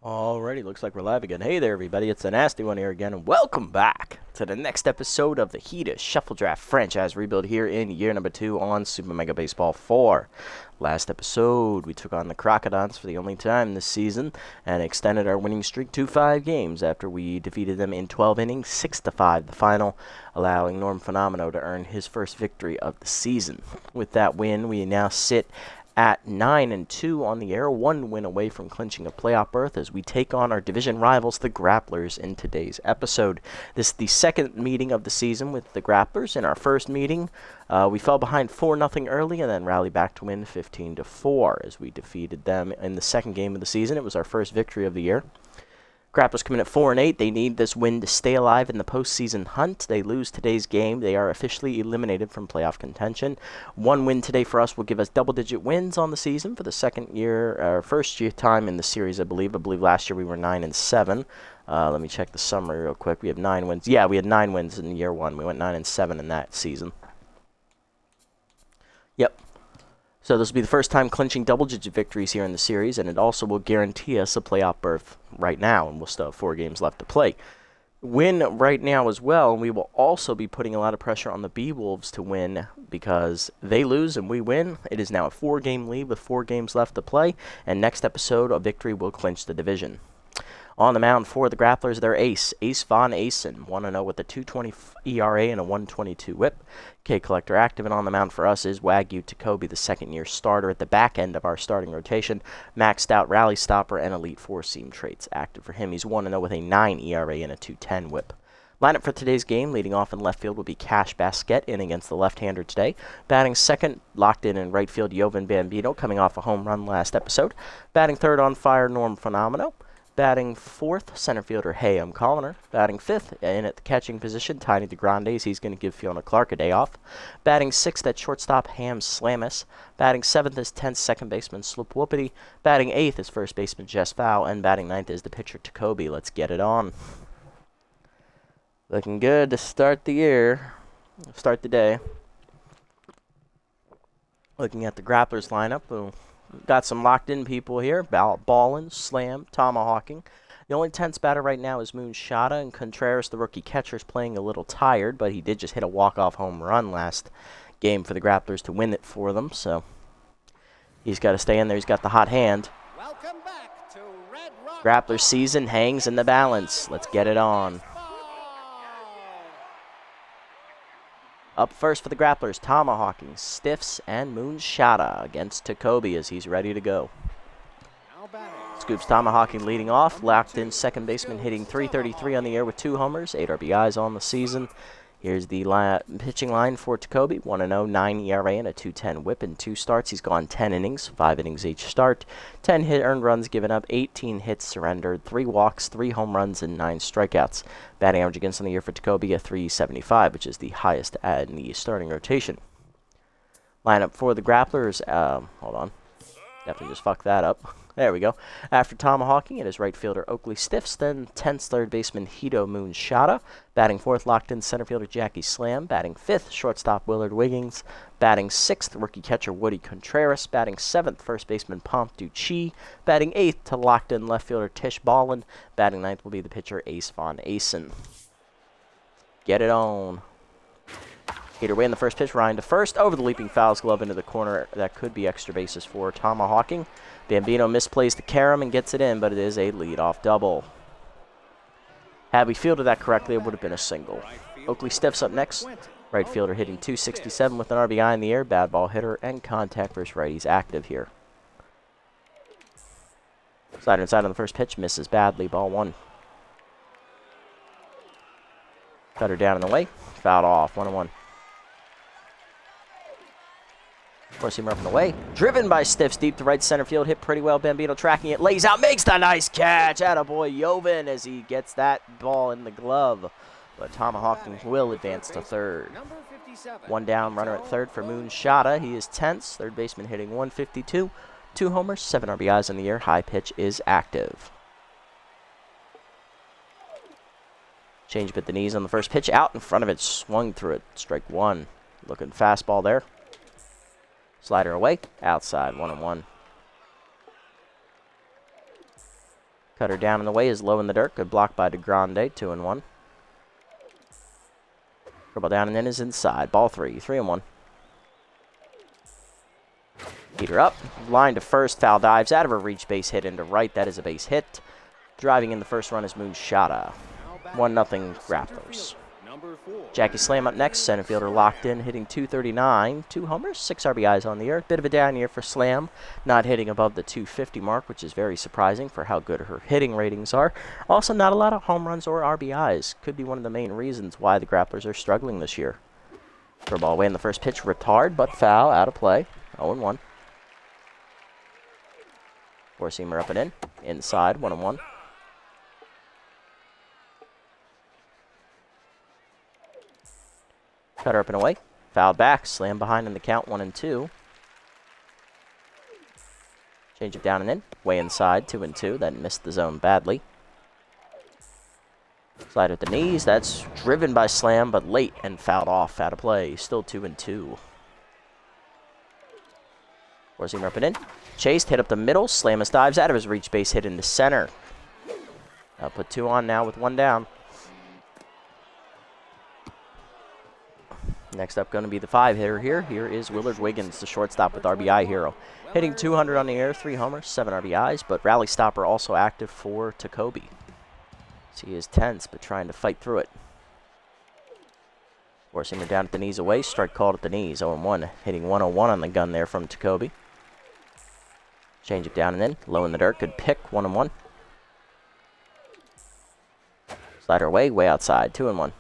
Alrighty, looks like we're live again. Hey there, everybody. It's the Nasty One here again, and welcome back to the next episode of the Heated Shuffle Draft franchise rebuild here in year number 2 on Super Mega Baseball 4. Last episode, we took on the Crocodons for the only time this season and extended our winning streak to 5 games after we defeated them in 12 innings, 6-5 the final, allowing Norm Phenomeno to earn his first victory of the season. With that win, we now sit at 9-2 on the air, 1 win away from clinching a playoff berth as we take on our division rivals, the Grapplers, in today's episode. This is the second meeting of the season with the Grapplers. In our first meeting, we fell behind 4-0 early and then rallied back to win 15-4 as we defeated them in the second game of the season. It was our first victory of the year. Grapplers come in at 4-8. They need this win to stay alive in the postseason hunt. They lose today's game, they are officially eliminated from playoff contention. 1 win today for us will give us double-digit wins on the season for the first year time in the series, I believe. I believe last year we were 9-7. Let me check the summary real quick. We have 9 wins. Yeah, we had 9 wins in year 1. We went 9-7 in that season. Yep. So this will be the first time clinching double-digit victories here in the series, and it also will guarantee us a playoff berth right now, and we'll still have 4 games left to play. Win right now as well, and we will also be putting a lot of pressure on the B-Wolves to win because they lose and we win. It is now a 4-game lead with 4 games left to play, and next episode, a victory will clinch the division. On the mound for the Grapplers, their ace, Ace Von Asen, 1-0 with a 2.20 ERA and a 1.22 whip. K-Collector active, and on the mound for us is Wagyu Takobi, the second-year starter at the back end of our starting rotation. Maxed out rally stopper and elite 4-seam traits active for him. He's 1-0 with a 9 ERA and a 2.10 whip. Lineup for today's game, leading off in left field, will be Cash Basquet in against the left-hander today. Batting second, locked in right field, Jovan Bambino, coming off a home run last episode. Batting third on fire, Norm Phenomeno. Batting fourth, center fielder Hayam Colliner. Batting fifth, in at the catching position, Tiny DeGrandes. He's going to give Fiona Clark a day off. Batting sixth at shortstop, Ham Slamis. Batting seventh is 10th second baseman Sloop Whoopity. Batting eighth is first baseman Jess Fow. And batting ninth is the pitcher Takobi. Let's get it on. Looking good to start the year. Start the day. Looking at the Grapplers lineup. We've got some locked-in people here. Ballin, Slam, Tomahawking. The only tense batter right now is Moon Shada, and Contreras, the rookie catcher, is playing a little tired, but he did just hit a walk-off home run last game for the Grapplers to win it for them, so he's got to stay in there. He's got the hot hand. Welcome back to Red Rock. Grappler season hangs in the balance. Let's get it on. Up first for the Grapplers, Tomahawking, Stiffs, and Moon Shada against Takobi as he's ready to go. Scoops Tomahawking leading off, locked in second baseman, hitting .333 on the air with 2 homers, 8 RBIs on the season. Here's the pitching line for Takobi, 1-0, 9 ERA and a 2.10 whip in 2 starts. He's gone 10 innings, 5 innings each start, 10 earned runs given up, 18 hits surrendered, 3 walks, 3 home runs, and 9 strikeouts. Batting average against on the year for Takobi, a .375, which is the highest in the starting rotation. Lineup for the Grapplers, hold on, definitely just fucked that up. There we go. After Tomahawking, it is right fielder Oakley Stiffs, then 10th third baseman Hito Moon Shada. Batting fourth, locked in center fielder Jackie Slam. Batting fifth, shortstop Willard Wiggins. Batting sixth, rookie catcher Woody Contreras. Batting seventh, first baseman Pomp Duchi. Batting eighth to locked in left fielder Tish Ballin. Batting ninth will be the pitcher Ace Von Asen. Get it on. Hit away in the first pitch, Ryan to first, over the leaping fouls glove into the corner. That could be extra bases for Tomahawking. Bambino misplays the carom and gets it in, but it is a leadoff double. Had we fielded that correctly, it would have been a single. Oakley Stiffs up next. Right fielder hitting .267 with an RBI in the air. Bad ball hitter and contact versus righties active here. Slider inside on the first pitch, misses badly, ball 1. Cutter down in the way, fouled off, 1-1. Four-seamer up and away. Driven by Stiffs deep to right center field. Hit pretty well. Bambino tracking it. Lays out. Makes the nice catch. Attaboy Jovan as he gets that ball in the glove. But Tomahawking will advance to third. 1 down, runner at third for Moon Shada. He is tense. Third baseman hitting .152. 2 homers, 7 RBIs in the air. High pitch is active. Change up at the knees on the first pitch. Out in front of it. Swung through it. Strike 1. Looking fastball there. Slider away, outside, 1-1. Cutter down in the way is low in the dirt. Good block by DeGrande. 2-1. Curveball down and in is inside. Ball 3. 3-1. Heater up. Line to first. Foul dives out of a reach. Base hit into right. That is a base hit. Driving in the first run is Moonshada. 1-0 Grapplers. Jackie Slam up next. Center fielder locked in, hitting .239. 2 homers, 6 RBIs on the year. Bit of a down year for Slam. Not hitting above the .250 mark, which is very surprising for how good her hitting ratings are. Also, not a lot of home runs or RBIs. Could be one of the main reasons why the Grapplers are struggling this year. Curveball away in the first pitch. Ripped hard, but foul. Out of play. 0-1. Four-seamer up and in. Inside. 1-1. Cutter up and away. Foul back. Slam behind in the count. 1-2. Change it down and in. Way inside. 2-2. That missed the zone badly. Slide at the knees. That's driven by Slam, but late and fouled off. Out of play. Still 2-2. Four-seamer up and in. Chased. Hit up the middle. Slamus dives out of his reach. Base hit into center. I'll put 2 on now with 1 down. Next up going to be the 5-hitter here. Here is Willard Wiggins, the shortstop with RBI hero. Hitting .200 on the air, 3 homers, 7 RBIs, but rally stopper also active for Tacoby. So he is tense, but trying to fight through it. Four-seamer down at the knees away, strike called at the knees, 0-1. Hitting 101 on the gun there from Tacoby. Change it down and in, low in the dirt, good pick, 1-1. Slider away, way outside, 2-1.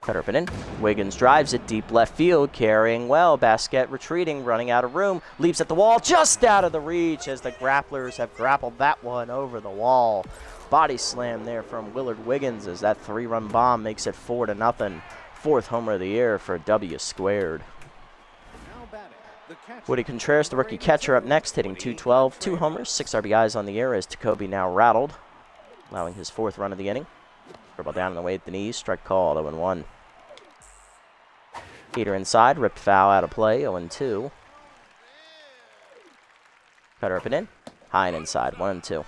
Cutter up and in. Wiggins drives it deep left field, carrying well. Basquet retreating, running out of room. Leaps at the wall, just out of the reach as the Grapplers have grappled that one over the wall. Body slam there from Willard Wiggins as that 3-run bomb makes it 4-0. 4th homer of the year for W squared. Woody Contreras, the rookie catcher, up next, hitting .212. 2 homers, 6 RBIs on the year as Tacoby now rattled, allowing his 4th run of the inning. Curveball down in the way at the knees, strike called, 0-1. Heater inside, ripped foul out of play, 0-2. Cutter up and in, high and inside, 1-2.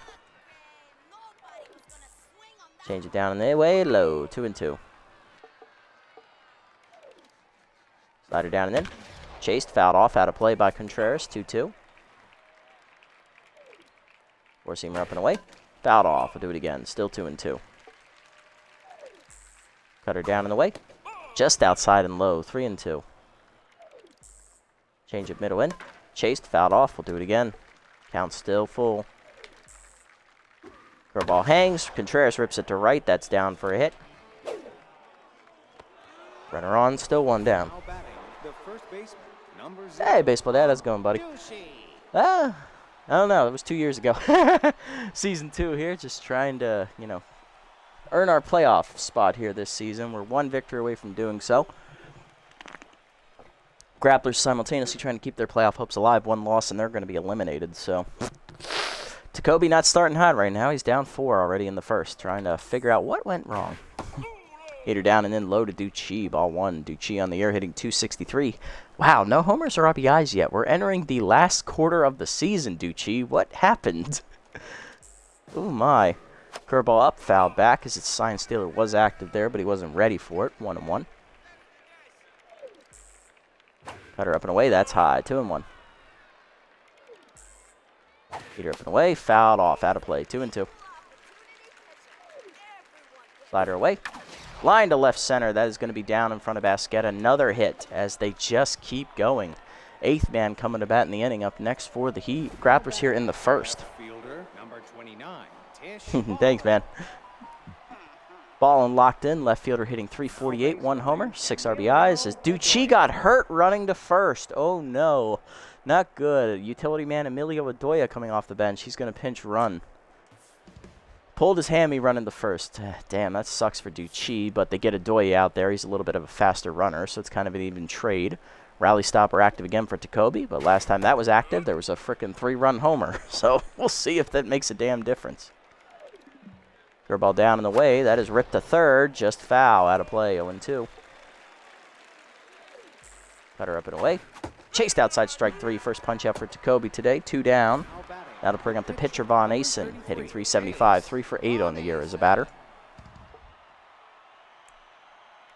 Change it down in the way, low, 2-2. Slider down and in. Chased, fouled off, out of play by Contreras, 2-2. Four-seamer up and away, fouled off, we'll do it again, still 2-2. Cutter down in the way. Just outside and low, 3-2. Change it middle in. Chased, fouled off. We'll do it again. Count still full. Curveball hangs. Contreras rips it to right. That's down for a hit. Runner on, still 1 down. Hey, baseball dad, how's it going, buddy? I don't know. It was 2 years ago. Season 2 here, just trying to, earn our playoff spot here this season. We're 1 victory away from doing so. Grapplers simultaneously trying to keep their playoff hopes alive. 1 loss and they're going to be eliminated. So Tacoby not starting hot right now. He's down 4 already in the first, trying to figure out what went wrong. Heater down and then low to Ducci. Ball 1. Ducci on the air hitting .263. Wow, no homers or RBIs yet. We're entering the last quarter of the season, Ducci. What happened? Oh my. Curveball up, foul back as its sign stealer was active there, but he wasn't ready for it. 1-1. Cutter up and away, that's high. 2-1. Heater up and away, fouled off, out of play. 2-2. Slider away. Line to left center, that is going to be down in front of Basquet. Another hit as they just keep going. 8th man coming to bat in the inning. Up next for the Grapplers here in the first. Thanks, man. Ball and locked in. Left fielder hitting .348. 1 homer, 6 RBIs. As Ducci got hurt running to first. Oh, no. Not good. Utility man Emilio Adoya coming off the bench. He's going to pinch run. Pulled his hammy running to first. Damn, that sucks for Ducci, but they get Adoya out there. He's a little bit of a faster runner, so it's kind of an even trade. Rally stopper active again for Tacoby, but last time that was active, there was a frickin' 3-run homer. So we'll see if that makes a damn difference. Curveball down in the way. That is ripped to third. Just foul. Out of play. 0-2. Cutter up and away. Chased outside strike 3. First punch out for Tacoby today. 2 down. That'll bring up the pitcher, Von Asen, hitting .375, 3 for 8 on the year as a batter.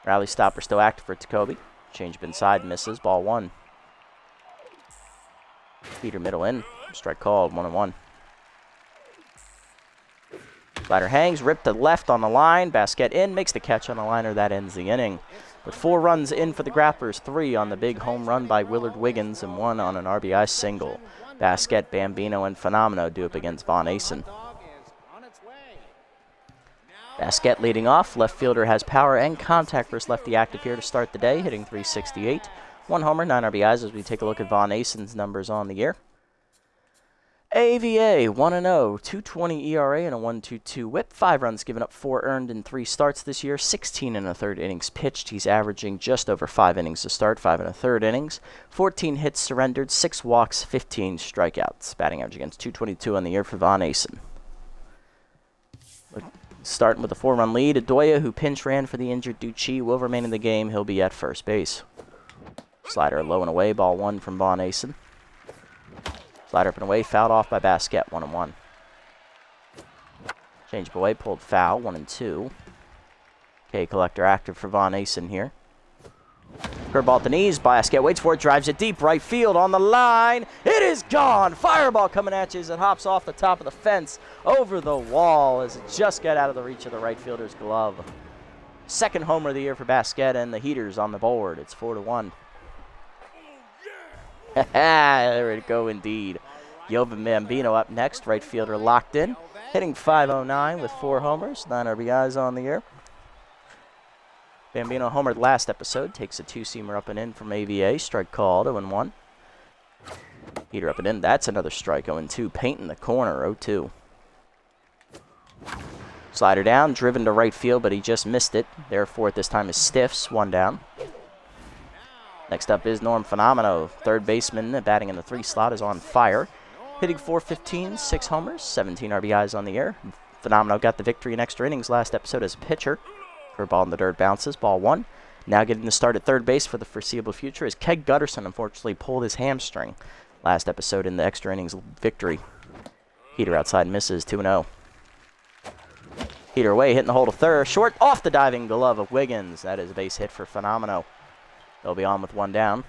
Rally stopper still active for Jacoby. Changeup inside, misses, ball 1. Heater middle in, strike called, 1-1. Slider hangs, ripped to left on the line. Basquet in, makes the catch on the liner. That ends the inning. With 4 runs in for the Grapplers, 3 on the big home run by Willard Wiggins and 1 on an RBI single. Basquet, Bambino, and Phenomeno do up against Von Asen. Basquet leading off. Left fielder has power and contact versus lefty active here to start the day, hitting .368. 1 homer, 9 RBIs as we take a look at Von Asen's numbers on the year. AVA, 1-0, 2.20 ERA and a 1.22 whip. 5 runs given up, 4 earned in 3 starts this year. 16 1/3 innings pitched. He's averaging just over 5 innings to start, 5 1/3 innings. 14 hits surrendered, 6 walks, 15 strikeouts. Batting average against .222 on the year for Von Asen. Starting with a 4-run lead, Adoya, who pinch ran for the injured Ducci, will remain in the game. He'll be at first base. Slider low and away, ball 1 from Von Asen. Slider up and away, fouled off by Basquet, 1-1. Change up away, pulled foul, 1-2. K collector active for Von Asen here. Curveball at the knees, Basquet waits for it, drives it deep, right field on the line. It is gone! Fireball coming at you as it hops off the top of the fence, over the wall as it just got out of the reach of the right fielder's glove. Second homer of the year for Basquet, and the Heaters on the board. It's 4-1. There we go indeed. Jovan Bambino up next, right fielder locked in, hitting .509 with 4 homers, 9 RBIs on the year. Bambino homered last episode, takes a 2-seamer up and in from AVA, strike called, 0-1. Heater up and in, that's another strike, 0-2, paint in the corner, 0-2. Slider down, driven to right field, but he just missed it. Therefore, at this time is Stiffs, 1 down. Next up is Norm Phenomeno, third baseman, batting in the 3 slot, is on fire. Hitting .415, 6 homers, 17 RBIs on the year. Phenomeno got the victory in extra innings last episode as a pitcher. Curveball in the dirt bounces, ball 1. Now getting to start at third base for the foreseeable future is Keg Gutterson, unfortunately pulled his hamstring last episode in the extra innings victory. Heater outside misses, 2-0. Heater away, hitting the hole to third, short off the diving glove of Wiggins. That is a base hit for Phenomeno. They'll be on with 1 down.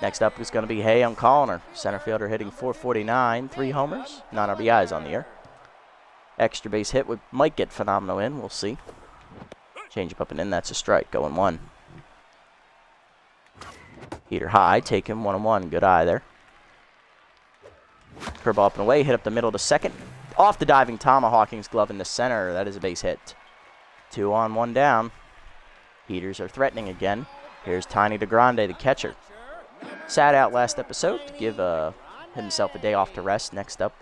Next up is going to be Hay on Colliner. Center fielder hitting .449, 3 homers, 9 RBIs on the year. Extra base hit might get Phenomeno in, we'll see. Change up and in, that's a strike, going 1. Heater high, take him 1-1, good eye there. Curveball up and away, hit up the middle to second. Off the diving Tomahawking's glove in the center, that is a base hit. 2 on, 1 down. Heaters are threatening again. Here's Tiny DeGrande, the catcher. Sat out last episode to give himself a day off to rest. Next up,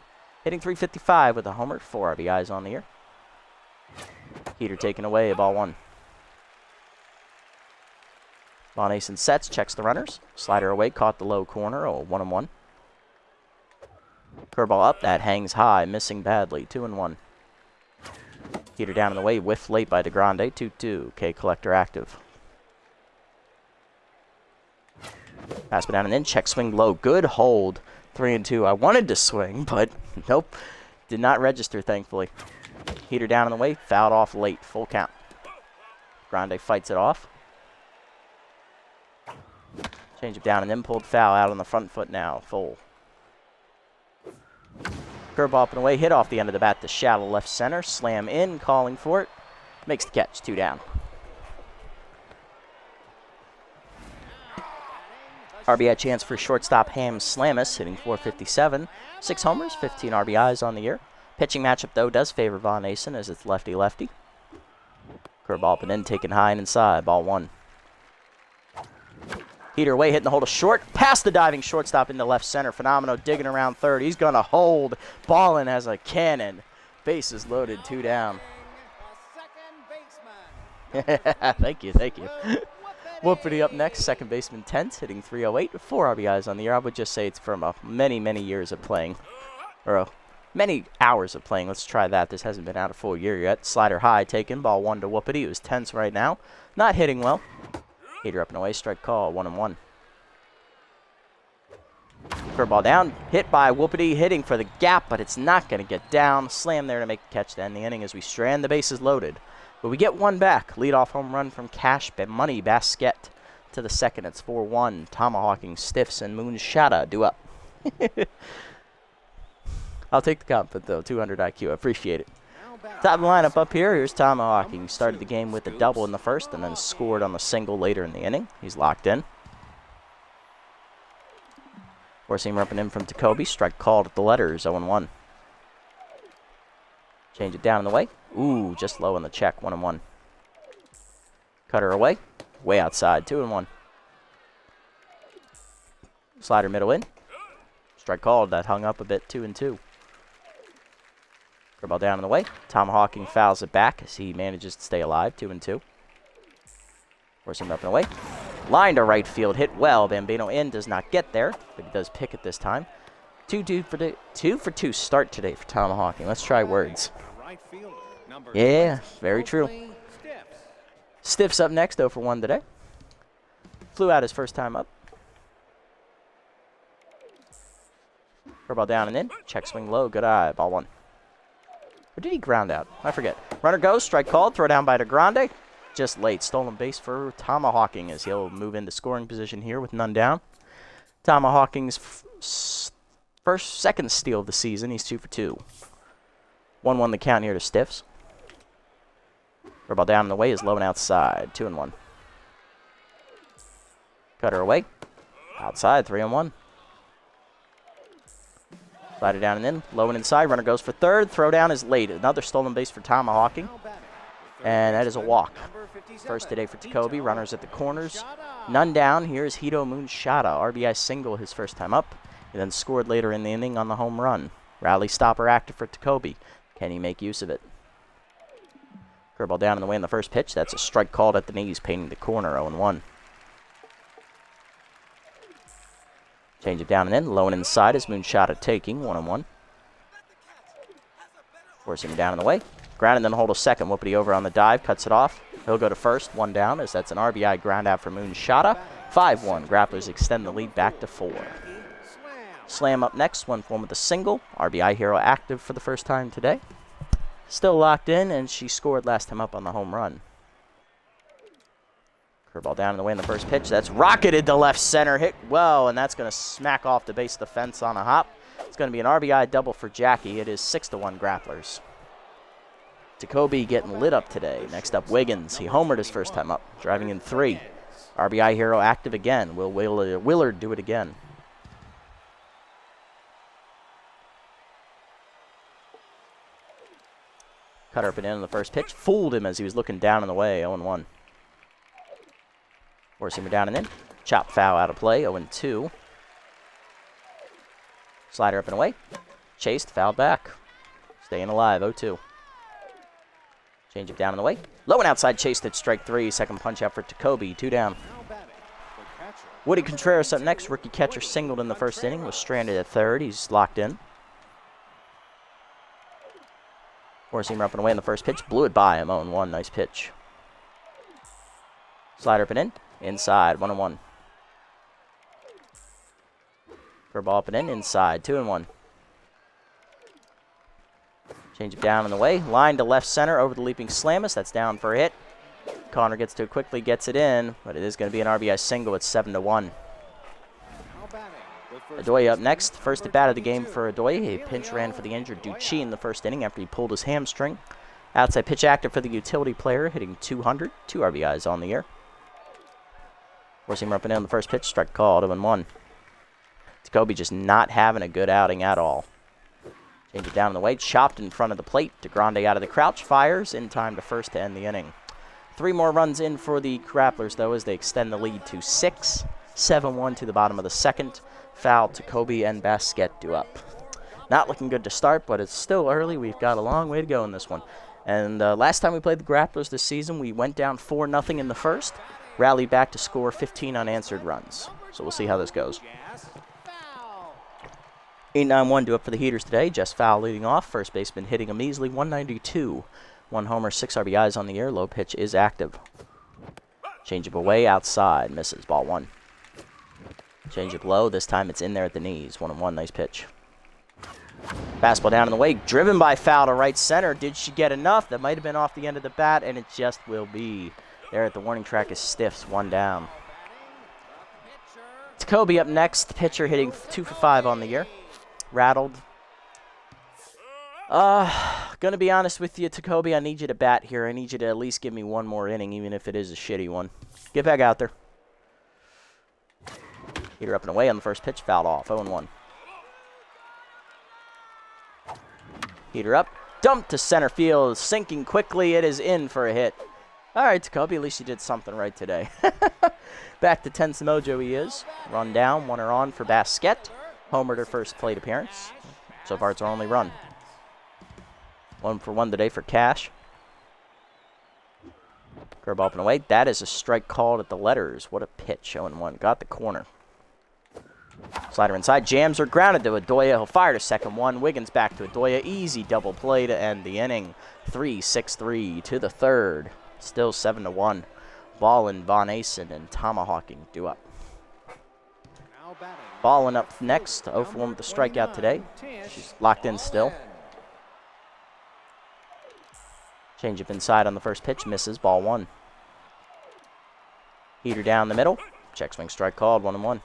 hitting .355 with a homer, 4 RBIs on the year. Heater taken away, ball 1. Von Asen sets, checks the runners. Slider away, caught the low corner, 1-1. Curveball up, that hangs high, missing badly, 2-1. Heater down in the way, whiff late by DeGrande, 2-2. K collector active. Pass down and in, check swing low, good hold, 3-2. I wanted to swing, but nope, did not register thankfully. Heater down in the way, fouled off late, full count. Grande fights it off. Change it down and then pulled foul out on the front foot now, full. Curveball up and away, hit off the end of the bat to shallow left center. Slam in, calling for it. Makes the catch, 2 down. RBI chance for shortstop Ham Slamus, hitting .457. 6 homers, 15 RBIs on the year. Pitching matchup, though, does favor Von Asen as it's lefty-lefty. Curveball up and in, taken high and inside, ball 1. Heater away, hitting the hole to short. Past the diving shortstop into left center. Phenomeno digging around third. He's going to hold. Ballin as a cannon. Bases loaded, 2 down. Thank you. Whoopity up next. Second baseman Tent, hitting .308. 4 RBIs on the year. I would just say it's from many, many years of playing. Or many hours of playing. Let's try that. This hasn't been out a full year yet. Slider high taken. Ball 1 to Whoopity. It was tense right now. Not hitting well. Heater up and away, strike call, 1-1. Curveball down, hit by Whoopity, hitting for the gap, but it's not going to get down. Slam there to make the catch to end the inning as we strand the bases loaded. But we get one back. Leadoff home run from Cash Money Basket to the second. It's 4-1. Tomahawking Stiffs and Moonshada do up. I'll take the compliment, though. 200 IQ. I appreciate it. Top of the lineup up here. Here's Tomahawking. Started the game with a double in the first and then scored on the single later in the inning. He's locked in. Four-seamer up and in from Jacoby. Strike called at the letters. 0-1. Change it down in the way. Ooh, just low on the check. 1-1. Cutter away. Way outside. 2-1. Slider middle in. Strike called. That hung up a bit. 2-2. Curveball down in the way. Tomahawking fouls it back as he manages to stay alive. 2-2. Forcing him up and away. Line to right field. Hit well. Bambino in. Does not get there, but he does pick it this time. 2 for 2 start today for Tomahawking. Let's try words. Yeah, very true. Stiffs up next, 0 for 1 today. Flew out his first time up. Curveball down and in. Check swing low. Good eye. Ball 1. Or did he ground out? I forget. Runner goes. Strike called. Throw down by DeGrande. Just late. Stolen base for Tomahawking as he'll move into scoring position here with none down. Tomahawking's second steal of the season. He's 2 for 2. 1-1 the count here to Stiffs. Curveball down in the way is low and outside. 2-1. Cutter away. Outside. 3-1. Slider down and in. Low and inside. Runner goes for third. Throw down is late. Another stolen base for Tomahawking. And that is a walk. First today for Jacoby. Runners at the corners. None down. Here's Hito Moonshada. RBI single his first time up. And then scored later in the inning on the home run. Rally stopper active for Jacoby. Can he make use of it? Curveball down in the way in the first pitch. That's a strike called at the knees, painting the corner. 0-1. Change it down and in. Low and inside is Moonshada taking. 1-1. Forcing him down in the way. Ground and then hold a second. Whoopity over on the dive. Cuts it off. He'll go to first. 1 down as that's an RBI ground out for Moonshada. 5-1. Grapplers extend the lead back to 4. Slam up next. 1 for 1 with a single. RBI hero active for the first time today. Still locked in, and she scored last time up on the home run. Curveball down in the way in the first pitch. That's rocketed to left center. Hit well, and that's going to smack off the base of the fence on a hop. It's going to be an RBI double for Jackie. It is 6-1 Grapplers. Jacoby getting lit up today. Next up, Wiggins. He homered his first time up, driving in 3. RBI hero active again. Will Willard do it again? Cutter up and in on the first pitch. Fooled him as he was looking down in the way. 0-1. Forcing him down and in. Chop foul out of play. 0-2. Slider up and away. Chased. Fouled back. Staying alive. 0-2. Change it down in the way. Low and outside. Chased at strike 3. Second punch out for Jacoby. 2 down. Woody Contreras up next. Rookie catcher singled in the first inning. Was stranded at third. He's locked in. Four-seamer up and away in the first pitch. Blew it by him. 0-1. Nice pitch. Slider up and in. Inside. 1-1. Curveball up and in. Inside. 2-1. Change it down in the way. Line to left center over the leaping Slamus. That's down for a hit. Connor gets to it quickly. Gets it in. But it is going to be an RBI single. It's 7-1. Adoy up next. First at bat of the game for Adoy. A pinch ran for the injured Ducci in the first inning after he pulled his hamstring. Outside pitch active for the utility player, hitting 200. 2 RBIs on the year. Forcing him up and in the first pitch. Strike called. 0-1. Jacoby just not having a good outing at all. Change it down in the way. Chopped in front of the plate. DeGrande out of the crouch. Fires in time to first to end the inning. 3 more runs in for the Grapplers, though, as they extend the lead to 6. 7-1 to the bottom of the second. Foul, Jacoby and Basket do up. Not looking good to start, but it's still early. We've got a long way to go in this one. And last time we played the Grapplers this season, we went down 4-0 in the first. Rallied back to score 15 unanswered runs. So we'll see how this goes. 8-9-1 do up for the Heaters today. Jess Fowl leading off. First baseman hitting a measly 192. 1 homer, 6 RBIs on the year. Low pitch is active. Change up away outside. Misses. Ball 1. Change it low. This time it's in there at the knees. 1-1. Nice pitch. Fastball down in the way. Driven by foul to right center. Did she get enough? That might have been off the end of the bat, and it just will be. There at the warning track is Stiffs. 1 down. Jacoby up next. Pitcher hitting 2 for 5 on the year. Rattled. Gonna be honest with you, Jacoby, I need you to bat here. I need you to at least give me one more inning, even if it is a shitty one. Get back out there. Heater up and away on the first pitch. Fouled off. 0-1. Heater up. Dumped to center field. Sinking quickly. It is in for a hit. All right, Jacoby, at least you did something right today. Back to tense mojo he is. Run down. 1 on for Basquette. Homered her first plate appearance. So far, it's our only run. 1 for 1 today for Cash. Curveball up and away. That is a strike called at the letters. What a pitch. 0-1. Got the corner. Slider inside. Jams are grounded to Adoya. He'll fire to second 1. Wiggins back to Adoya. Easy double play to end the inning. 3-6-3 to the third. Still 7-1. Ballin, Von Asen, and Tomahawking due up. Ballin up next. 0 for 1 with the strikeout today. She's locked in still. Change up inside on the first pitch. Misses. Ball 1. Heater down the middle. Check swing strike called. 1-1.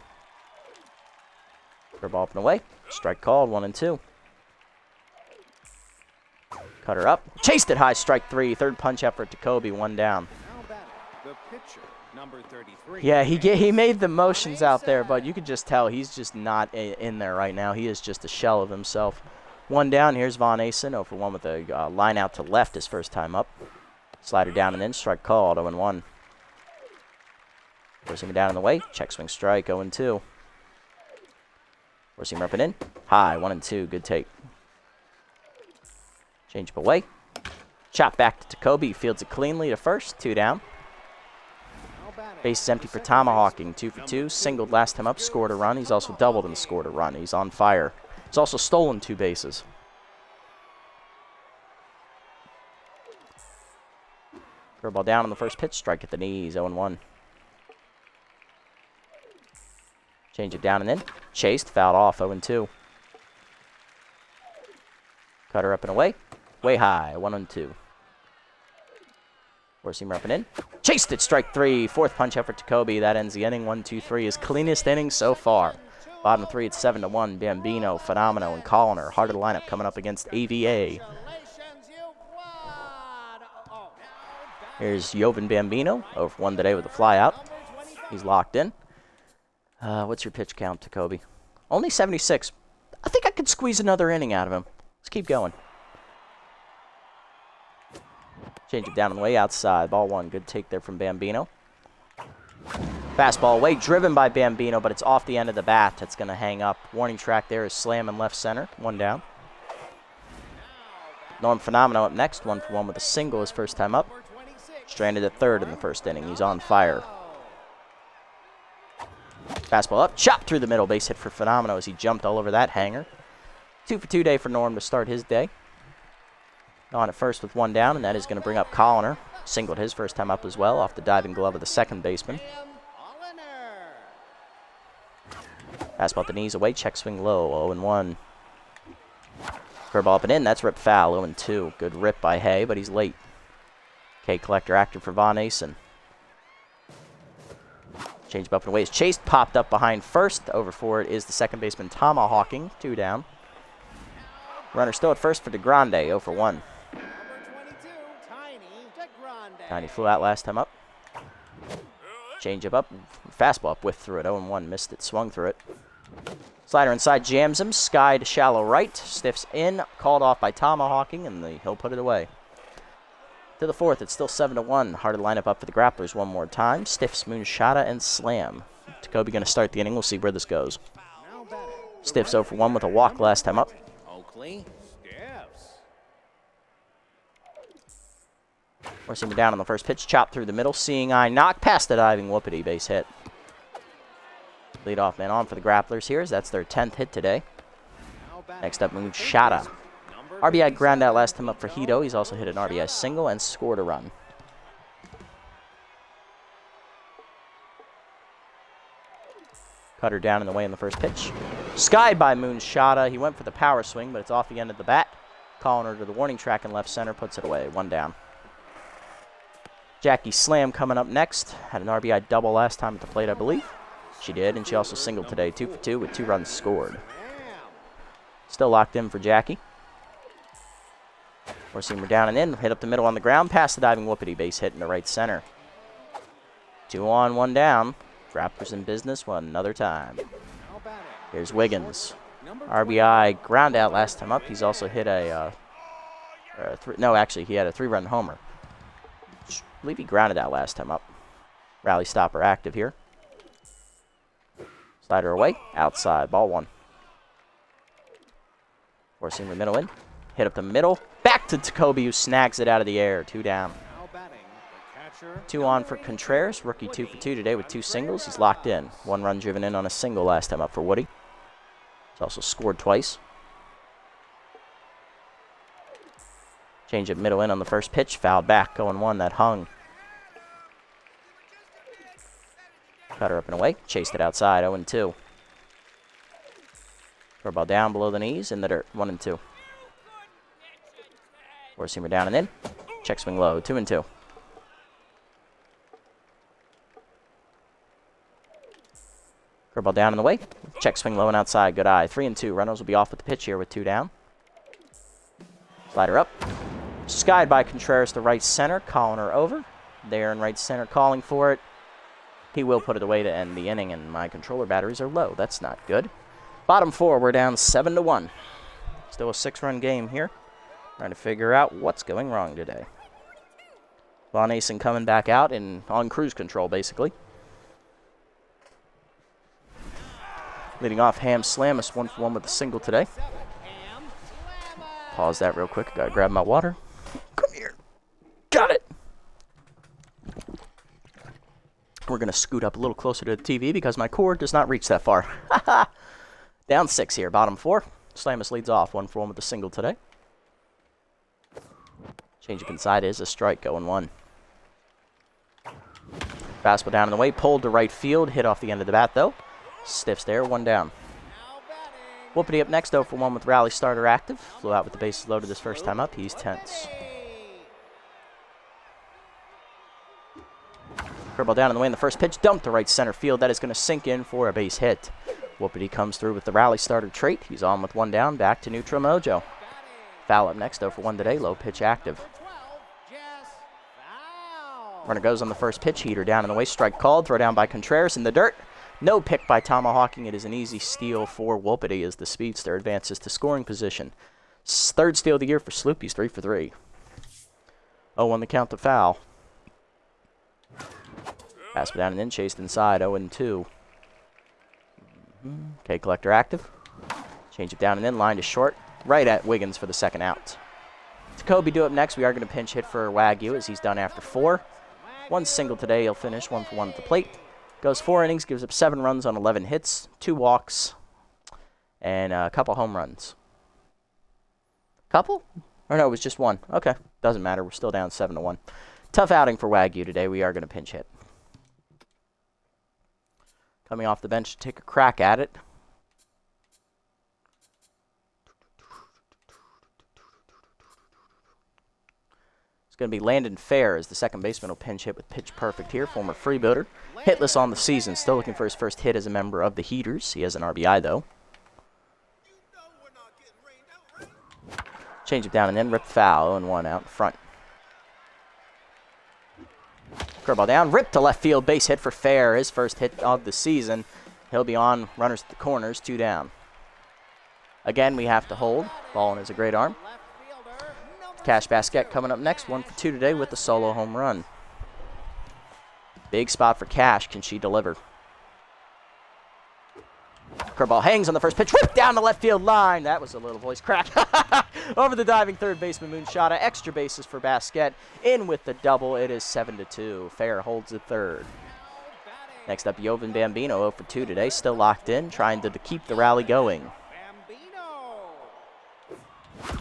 Curveball up and away. Strike called. 1-2. Cut her up. Chased it high. Strike 3. Third punch effort to Kobe. 1 down. The pitcher, number 33. Yeah, he made the motions out there, but you could just tell he's just not in there right now. He is just a shell of himself. 1 down. Here's Von Asen. 0 for 1 with a line out to left his first time up. Slider down and in. Strike called. 0-1. Forcing him down in the way. Check swing strike. 0-2. Forcing him up and in. High. 1-2. Good take. Change up away. Chop back to Jacoby. Fields it cleanly to first. 2 down. Base is empty for Tomahawking. 2 for 2. Singled last time up. Scored a run. He's also doubled and scored a run. He's on fire. He's also stolen 2 bases. Curveball down on the first pitch. Strike at the knees. 0-1. Change it down and in. Chased. Fouled off. 0-2. Cutter up and away. Way high. 1-2. Four-seamer up and in. Chased it. Strike 3. Fourth punch effort to Kobe. That ends the inning. 1-2-3. His cleanest inning so far. Bottom 3, it's 7-1. Bambino, Phenomeno, and Colliner. Heart of the lineup coming up against AVA. Here's Jovan Bambino. 0 for 1 today with a fly out. He's locked in. What's your pitch count to Kobe? Only 76. I think I could squeeze another inning out of him. Let's keep going. Change it down on the way outside. Ball 1. Good take there from Bambino. Fastball away, driven by Bambino, but it's off the end of the bat. That's going to hang up. Warning track there is slamming left center. 1 down. Norm Phenomeno up next. 1 for 1 with a single his first time up. Stranded at third in the first inning. He's on fire. Fastball up, chopped through the middle. Base hit for Phenomeno as he jumped all over that hanger. 2 for 2 day for Norm to start his day. On at first with 1 down, and that is going to bring up Colliner. Singled his first time up as well off the diving glove of the second baseman. Fastball at the knees away, check swing low, 0-1. Curveball up and in, that's rip foul, 0-2. Good rip by Hay, but he's late. K collector active for Von Asen. Change up and away is chased, popped up behind first. Over for it is the second baseman Tomahawking, 2 down. Runner still at first for DeGrande, 0 for 1. Tiny flew out last time up. Change up, fastball up, whiffed through it, 0-1, missed it, swung through it. Slider inside, jams him, sky to shallow right, stiffs in, called off by Tomahawking, and he'll put it away. To the fourth, it's still 7-1. Hard to line up for the Grapplers one more time. Stiffs, Moonshada, and Slam. Jacoby going to start the inning. We'll see where this goes. Stiffs 0 for 1 with a walk last time up. Oakley. Forcing him down on the first pitch. Chop through the middle. Seeing eye. Knock past the diving whoopity. Base hit. Leadoff man on for the Grapplers here. That's their 10th hit today. Next up, Moonshada. RBI ground out last time up for Hito. He's also hit an RBI single and scored a run. Cutter down in the way in the first pitch. Skied by Moonshada. He went for the power swing, but it's off the end of the bat. Calling her to the warning track in left center. Puts it away. 1 down. Jackie Slam coming up next. Had an RBI double last time at the plate, I believe. She did, and she also singled today. 2 for 2 with 2 runs scored. Still locked in for Jackie. Four-seamer down and in. Hit up the middle on the ground. Past the diving Whoopity. Base hit in the right center. 2 on, 1 down. Grapplers in business one another time. Here's Wiggins. RBI ground out last time up. He's also hit he had a 3-run homer. I believe he grounded out last time up. Rally stopper active here. Slider away. Outside. Ball 1. Four-seamer middle in. Hit up the middle. Back to Jacoby, who snags it out of the air. 2 down. 2 on for Contreras. Rookie 2 for 2 today with 2 singles. He's locked in. 1 run driven in on a single last time up for Woody. He's also scored twice. Change it middle in on the first pitch. Fouled back. 0-1. That hung. Cutter up and away. Chased it outside. 0-2. Curveball down below the knees in the dirt. 1-2. Four-seamer down and in. Check swing low. 2-2. Curveball down in the way. Check swing low and outside. Good eye. 3-2. Runners will be off with the pitch here with 2 down. Slider up. Skied by Contreras to right center. Calling her over. There in right center calling for it. He will put it away to end the inning, and my controller batteries are low. That's not good. Bottom 4, we're down 7-1. Still a 6-run game here. Trying to figure out what's going wrong today. Von Asen coming back out and on cruise control, basically. Leading off, Ham Slamus, 1 for 1 with a single today. Pause that real quick. Gotta grab my water. Come here. Got it. We're gonna scoot up a little closer to the TV because my cord does not reach that far. Down 6 here, bottom 4. Slamus leads off, 1 for 1 with a single today. Change up inside is a strike, 0-1. Fastball down in the way, pulled to right field, hit off the end of the bat though. Stiffs there, 1 down. Whoopity up next, 0 for 1 with rally starter active. Flew out with the bases loaded this first time up. He's tense. Curveball down in the way in the first pitch. Dumped to right center field. That is going to sink in for a base hit. Whoopity comes through with the rally starter trait. He's on with 1 down. Back to neutral mojo. Foul up next, 0 for 1 today. Low pitch active. Runner goes on the first pitch. Heater down in the way. Strike called. Throw down by Contreras in the dirt. No pick by Tomahawking. It is an easy steal for Whoopity as the speedster advances to scoring position. 3rd steal of the year for Sloop. He's 3 for 3. 0-1 the count to foul. Pass down and in. Chased inside. 0-2. K collector active. Change it down and in. Line to short. Right at Wiggins for the 2nd out. Jacoby do up next. We are going to pinch hit for Wagyu as he's done after 4. 1 single today. He'll finish 1 for 1 at the plate. Goes 4 innings, gives up 7 runs on 11 hits, 2 walks, and a couple home runs. Couple? Or no, it was just 1. Okay, doesn't matter. We're still down 7-1. Tough outing for Wagyu today. We are going to pinch hit. Coming off the bench to take a crack at it. Going to be Landon Fair as the 2nd baseman will pinch hit with pitch perfect here. Former freebooter. Hitless on the season. Still looking for his first hit as a member of the Heaters. He has an RBI though. Change it down and then rip foul and 1 out in front. Curveball down. Rip to left field. Base hit for Fair. His first hit of the season. He'll be on runners at the corners. 2 down. Again, we have to hold. Ballin is a great arm. Cash Basket coming up next. 1 for 2 today with a solo home run. Big spot for Cash. Can she deliver? Curveball hangs on the first pitch. Whip down the left field line. That was a little voice crack. Over the diving 3rd baseman Moonshada. Extra bases for Basket. In with the double. It is 7-2. Fair holds the 3rd. Next up, Jovan Bambino. 0 for 2 today. Still locked in. Trying to keep the rally going.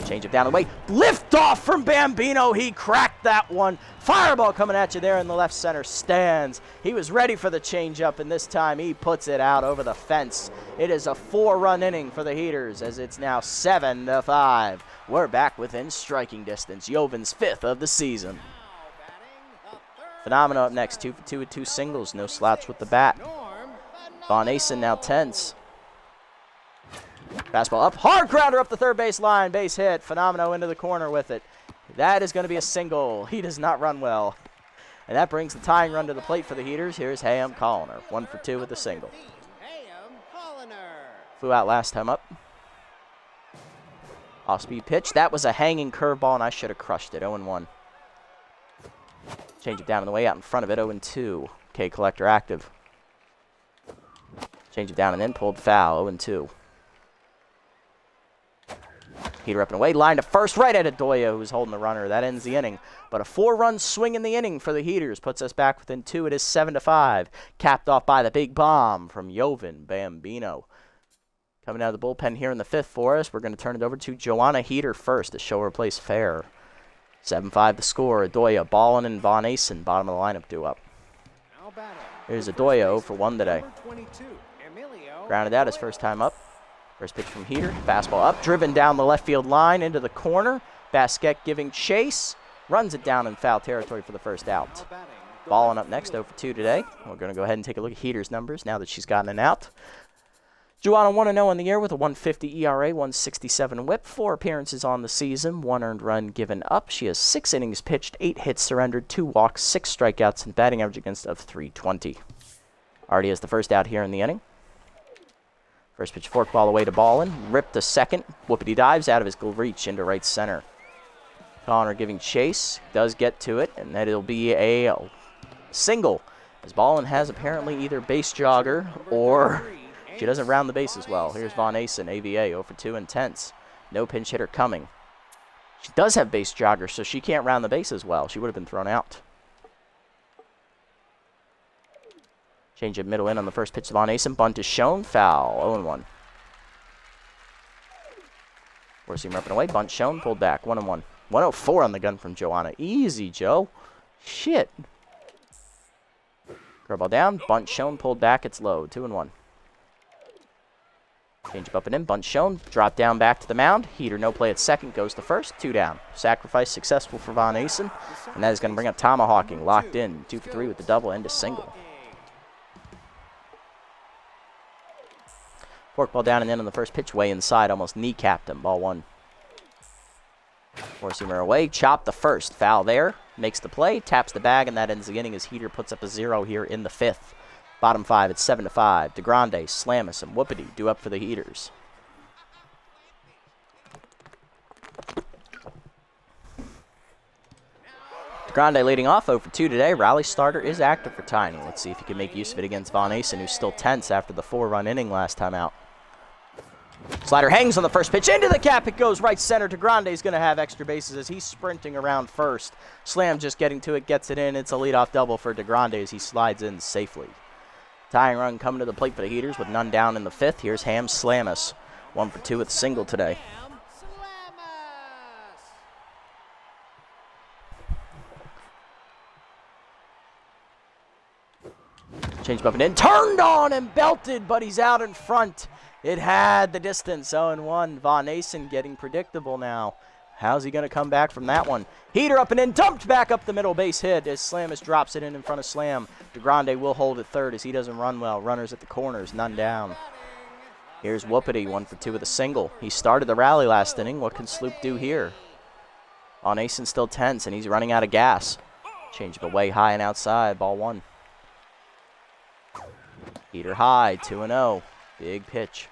Change it down the way. Lift off from Bambino. He cracked that one. Fireball coming at you there in the left center stands. He was ready for the changeup, and this time he puts it out over the fence. It is a 4-run inning for the Heaters as it's now 7-5. We're back within striking distance. Joven's 5th of the season. Phenomeno up next, 2 for 2 with 2 singles. No slouch with the bat. Von Asen now tense. Fastball up, hard grounder up the third base line, base hit. Phenomeno into the corner with it. That is going to be a single. He does not run well. And that brings the tying run to the plate for the Heaters. Here's Hayam Colliner, 1 for 2 with a single. Flew out last time up. Off-speed pitch. That was a hanging curveball, and I should have crushed it. 0-1. Change it down on the way out in front of it. 0-2. K Collector active. Change it down and then pulled foul. 0-2. Heater up and away, line to first, right at Adoya, who's holding the runner. That ends the inning. But a 4-run swing in the inning for the Heaters puts us back within 2. It is 7-5. Capped off by the big bomb from Joven Bambino. Coming out of the bullpen here in the 5th for us, we're going to turn it over to Joanna Heater first to show her place fair. 7-5 the score. Adoya, Ballin, and Von Asen, bottom of the lineup due up. Here's Adoya 0 for 1 today. Grounded out his first time up. First pitch from Heater, fastball up, driven down the left field line into the corner. Basquet giving chase, runs it down in foul territory for the first out. Ballin up next, 0 for 2 today. We're going to go ahead and take a look at Heater's numbers now that she's gotten an out. Joanna 1-0 on the year with a 1.50 ERA, 1.67 WHIP, 4 appearances on the season, 1 earned run given up. She has 6 innings pitched, 8 hits surrendered, 2 walks, 6 strikeouts, and batting average against of .320. Already has the first out here in the inning. First pitch forkball away to Ballin. Ripped to second. Whoopity dives out of his reach into right center. Connor giving chase. Does get to it, and that it'll be a single. As Ballin has apparently either base jogger or she doesn't round the bases well. Here's Von Asen, AVA, 0 for 2 and tense. No pinch hitter coming. She does have base jogger, so she can't round the bases well. She would have been thrown out. Change of middle in on the first pitch of Von Asen. Bunt is shown. Foul. 0-1. Four-seam up and away. Bunt shown. Pulled back. 1-1. 104 on the gun from Joanna. Easy, Joe. Shit. Curveball down. Bunt shown. Pulled back. It's low. 2-1. Change up and in. Bunt shown. Drop down back to the mound. Heater no play at second. Goes to first. 2 down. Sacrifice successful for Von Asen. And that is going to bring up Tomahawking. Locked in. 2 for 3 with the double and a single. Forkball down and in on the first pitch, way inside, almost kneecapped him. Ball 1. Four-seamer away, chop the first. Foul there, makes the play, taps the bag, and that ends the inning as Heater puts up a 0 here in the 5th. Bottom 5, it's 7-5. DeGrande, Slamus, and Whoopity do up for the Heaters. DeGrande leading off, 0 for 2 today. Rally starter is active for Tiny. Let's see if he can make use of it against Von Asen, who's still tense after the 4-run inning last time out. Slider hangs on the first pitch. Into the cap. It goes right center. DeGrande's going to have extra bases as he's sprinting around first. Slam just getting to it. Gets it in. It's a leadoff double for DeGrande as he slides in safely. Tying run coming to the plate for the Heaters with none down in the 5th. Here's Ham Slamus. 1 for 2 with a single today. Change up and in. Turned on and belted, but he's out in front. It had the distance. 0-1. Von Asen getting predictable now. How's he going to come back from that one? Heater up and in. Dumped back up the middle. Base hit as Slamus drops it in front of Slam. DeGrande will hold at third as he doesn't run well. Runners at the corners. None down. Here's Whoopity. 1 for 2 with a single. He started the rally last inning. What can Sloop do here? Von Asen still tense, and he's running out of gas. Change of away high and outside. Ball 1. Heater high, 2-0. Big pitch.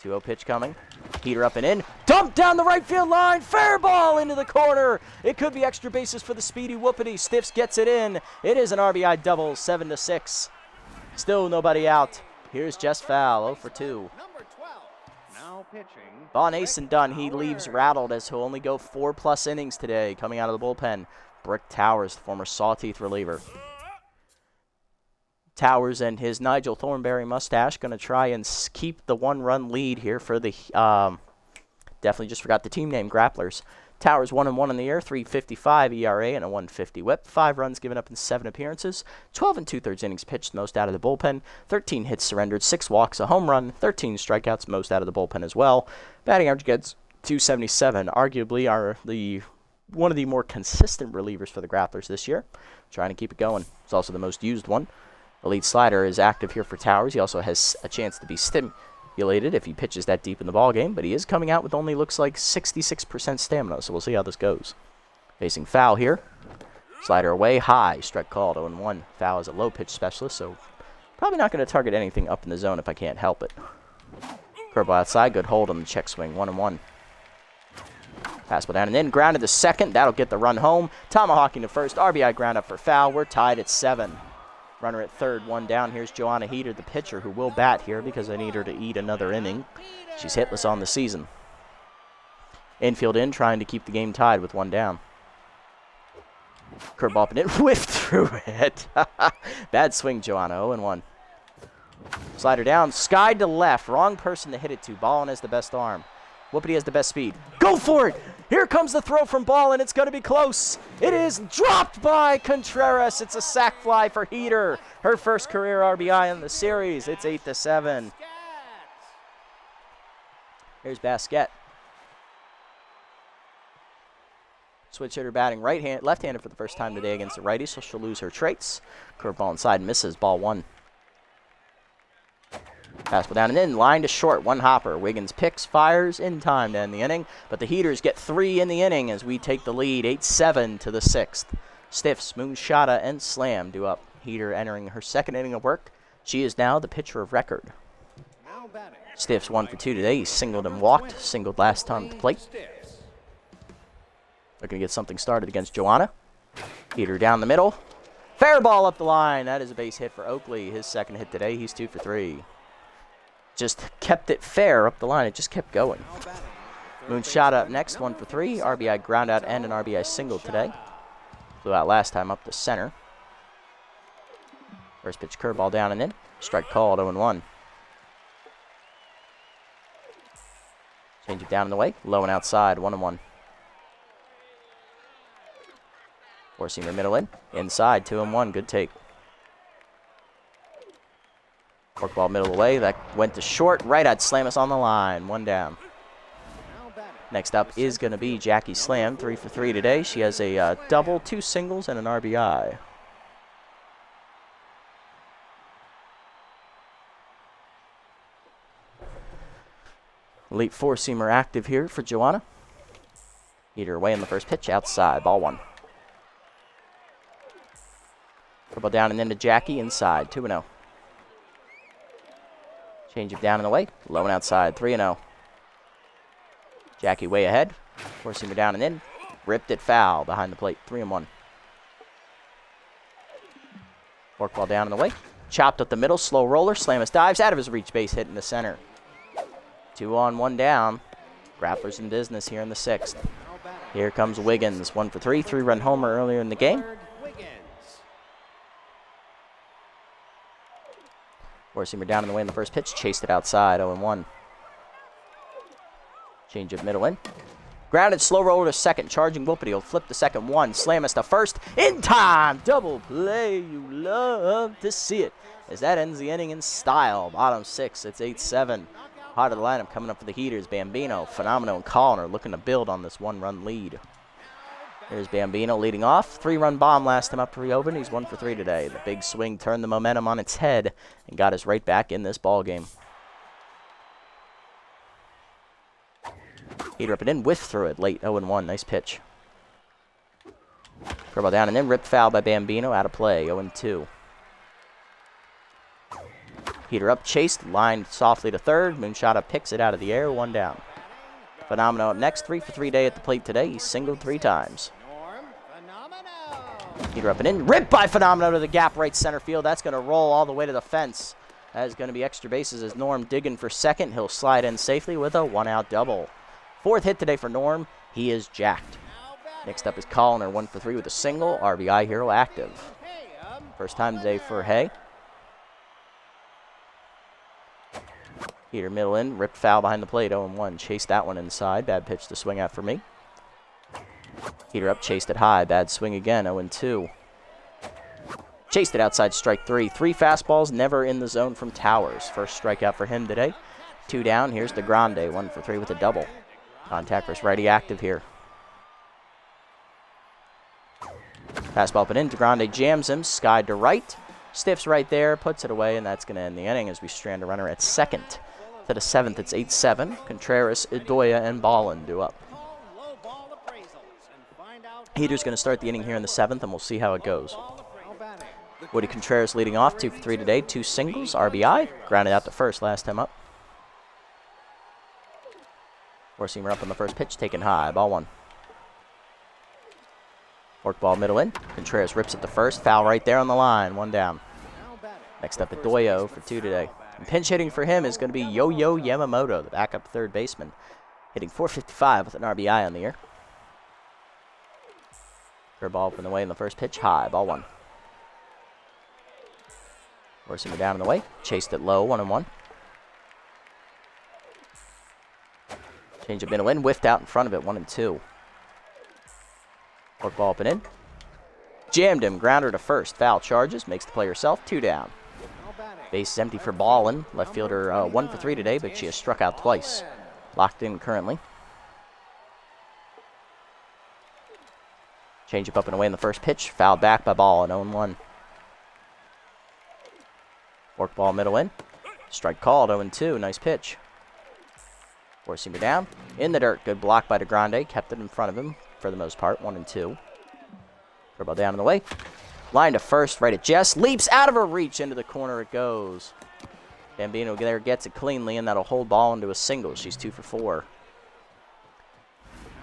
2-0 pitch coming. Heater up and in. Dumped down the right field line. Fair ball into the corner. It could be extra bases for the speedy Whoopity. Stiffs gets it in. It is an RBI double, 7-6. Still nobody out. Here's Jess Fowl, 0 for 2. Now pitching. Von Asen done. He leaves rattled as he'll only go 4+ innings today coming out of the bullpen. Brick Towers, the former Sawteeth reliever. Towers and his Nigel Thornberry mustache going to try and keep the 1-run lead here for the definitely just forgot the team name, Grapplers. Towers 1-1 in the air, 3.55 ERA and a 1.50 WHIP. 5 runs given up in 7 appearances. 12 2/3 innings pitched, most out of the bullpen. 13 hits surrendered, 6 walks, a home run. 13 strikeouts, most out of the bullpen as well. Batting average gets 277. Arguably one of the more consistent relievers for the Grapplers this year. Trying to keep it going. It's also the most used one. Elite slider is active here for Towers. He also has a chance to be stimulated if he pitches that deep in the ballgame, but he is coming out with only looks like 66% stamina, so we'll see how this goes. Facing foul here. Slider away, high, strike called, 0-1. Foul is a low pitch specialist, so probably not going to target anything up in the zone if I can't help it. Curveball outside, good hold on the check swing, 1-1. Fastball down and in, grounded to second, that'll get the run home. Tomahawking to first, RBI ground up for foul, we're tied at 7. Runner at third, 1 down. Here's Joanna Heater, the pitcher, who will bat here because I need her to eat another inning. She's hitless on the season. Infield in, trying to keep the game tied with 1 down. Curveball up and in, whiffed through it. Bad swing, Joanna, 0-1. Slider down, sky to left. Wrong person to hit it to. Ballin has the best arm. Whoopity has the best speed. Go for it! Here comes the throw from Ballin. It's going to be close. It is dropped by Contreras. It's a sac fly for Heater. Her first career RBI in the series. It's 8-7. Here's Basquette. Switch hitter batting left-handed for the first time today against the righty, so she'll lose her traits. Curveball inside, misses, ball 1. Fastball down and in, line to short, 1 hopper. Wiggins picks, fires in time to end the inning, but the Heaters get 3 in the inning as we take the lead, 8-7 to the 6th. Stiffs, Moonshada, and Slam do up. Heater entering her 2nd inning of work. She is now the pitcher of record. Stiffs 1 for 2 today. He singled and walked, singled last time at the plate. Looking to get something started against Joanna. Heater down the middle. Fair ball up the line. That is a base hit for Oakley. His 2nd hit today. He's 2 for 3. Just kept it fair up the line. It just kept going. Moonshot up next, 1 for 3. RBI ground out and an RBI single today. Flew out last time up the center. First pitch curveball down and in. Strike called, 0-1. Change it down in the way. Low and outside, 1-1. Four-seamer middle in. Inside, 2-1. Good take. Forkball middle away. That went to short. Right, I'd slam us on the line. 1 down. Next up is going to be Jackie Slam. 3 for 3 today. She has a double, 2 singles, and an RBI. Late four-seamer active here for Joanna. Heater away in the first pitch. Outside. Ball 1. Curveball down and into Jackie. Inside. 2-0. Change it down and away. Low and outside. 3-0. Jackie way ahead. Four-seamer down and in. Ripped it foul behind the plate. 3-1. Forkball down and away. Chopped up the middle. Slow roller. Slamus dives out of his reach. Base hit in the center. 2 on, 1 down. Grapplers in business here in the 6th. Here comes Wiggins. 1 for 3. 3-run homer earlier in the game. Four-seamer down in the way in the first pitch. Chased it outside. 0-1. Change of middle in. Grounded, slow roller to second. Charging Whoopity. He'll flip the second 1. Slamus to first. In time. Double play. You love to see it. As that ends the inning in style. Bottom 6. It's 8-7. Heart of the lineup coming up for the Heaters. Bambino, Phenomenal, and Collin are looking to build on this 1-run lead. Here's Bambino leading off. 3-run bomb last time up to reopen. He's 1 for 3 today. The big swing turned the momentum on its head and got us right back in this ball game. Heater up and in, whiff through it late. 0-1. Nice pitch. Curveball down and in. Ripped foul by Bambino. Out of play. 0-2. Heater up, chased, lined softly to third. Moonshot picks it out of the air. 1 down. Phenomenal up next. 3 for 3 day at the plate today. He's singled 3 times. Heater up and in. Ripped by Phenomenal to the gap right center field. That's going to roll all the way to the fence. That is going to be extra bases as Norm digging for second. He'll slide in safely with a 1-out double. 4th hit today for Norm. He is jacked. Next up is Colliner. 1 for 3 with a single. RBI hero active. First time today for Hay. Heater middle in, ripped foul behind the plate, 0-1. Chased that one inside. Bad pitch to swing at for me. Heater up, chased it high. Bad swing again, 0-2. Chased it outside, strike 3. 3 fastballs, never in the zone from Towers. First strikeout for him today. 2 down, here's DeGrande, 1 for 3 with a double. Contact versus righty active here. Fastball up and in, DeGrande jams him, skied to right. Stiffs right there, puts it away, and that's going to end the inning as we strand a runner at second. To the 7th, it's 8-7. Contreras, Idoia, and Ballin due up. Heater's going to start the inning here in the 7th, and we'll see how it goes. Woody Contreras leading off, 2 for 3 today, 2 singles, RBI. Grounded out to first last time up. Four-seamer up on the first pitch, taken high, ball 1. Fork ball middle in. Contreras rips it to first, foul right there on the line, 1 down. Next up, Idoia, for 2 today. And pinch hitting for him is going to be Yo-Yo Yamamoto, the backup third baseman, hitting .455 with an RBI on the year. Curveball up and away in the first pitch, high, ball 1. Forcing it down in the way, chased it low, 1-1. Change of middle in, whiffed out in front of it, 1-2. Fork ball up and in. Jammed him, grounder to first, foul charges, makes the play herself, 2 down. Base is empty for Ballin. Left fielder 1 for 3 today, but she has struck out twice. Locked in currently. Change up and away in the first pitch. Fouled back by Ballin, 0-1. Fork ball middle in. Strike called, 0-2. Nice pitch. Four-seamer down. In the dirt. Good block by DeGrande. Kept it in front of him for the most part, 1-2. Curveball down in the way. Line to first, right at Jess. Leaps out of her reach, into the corner it goes. Bambino there gets it cleanly, and that'll hold ball into a single. She's 2 for 4.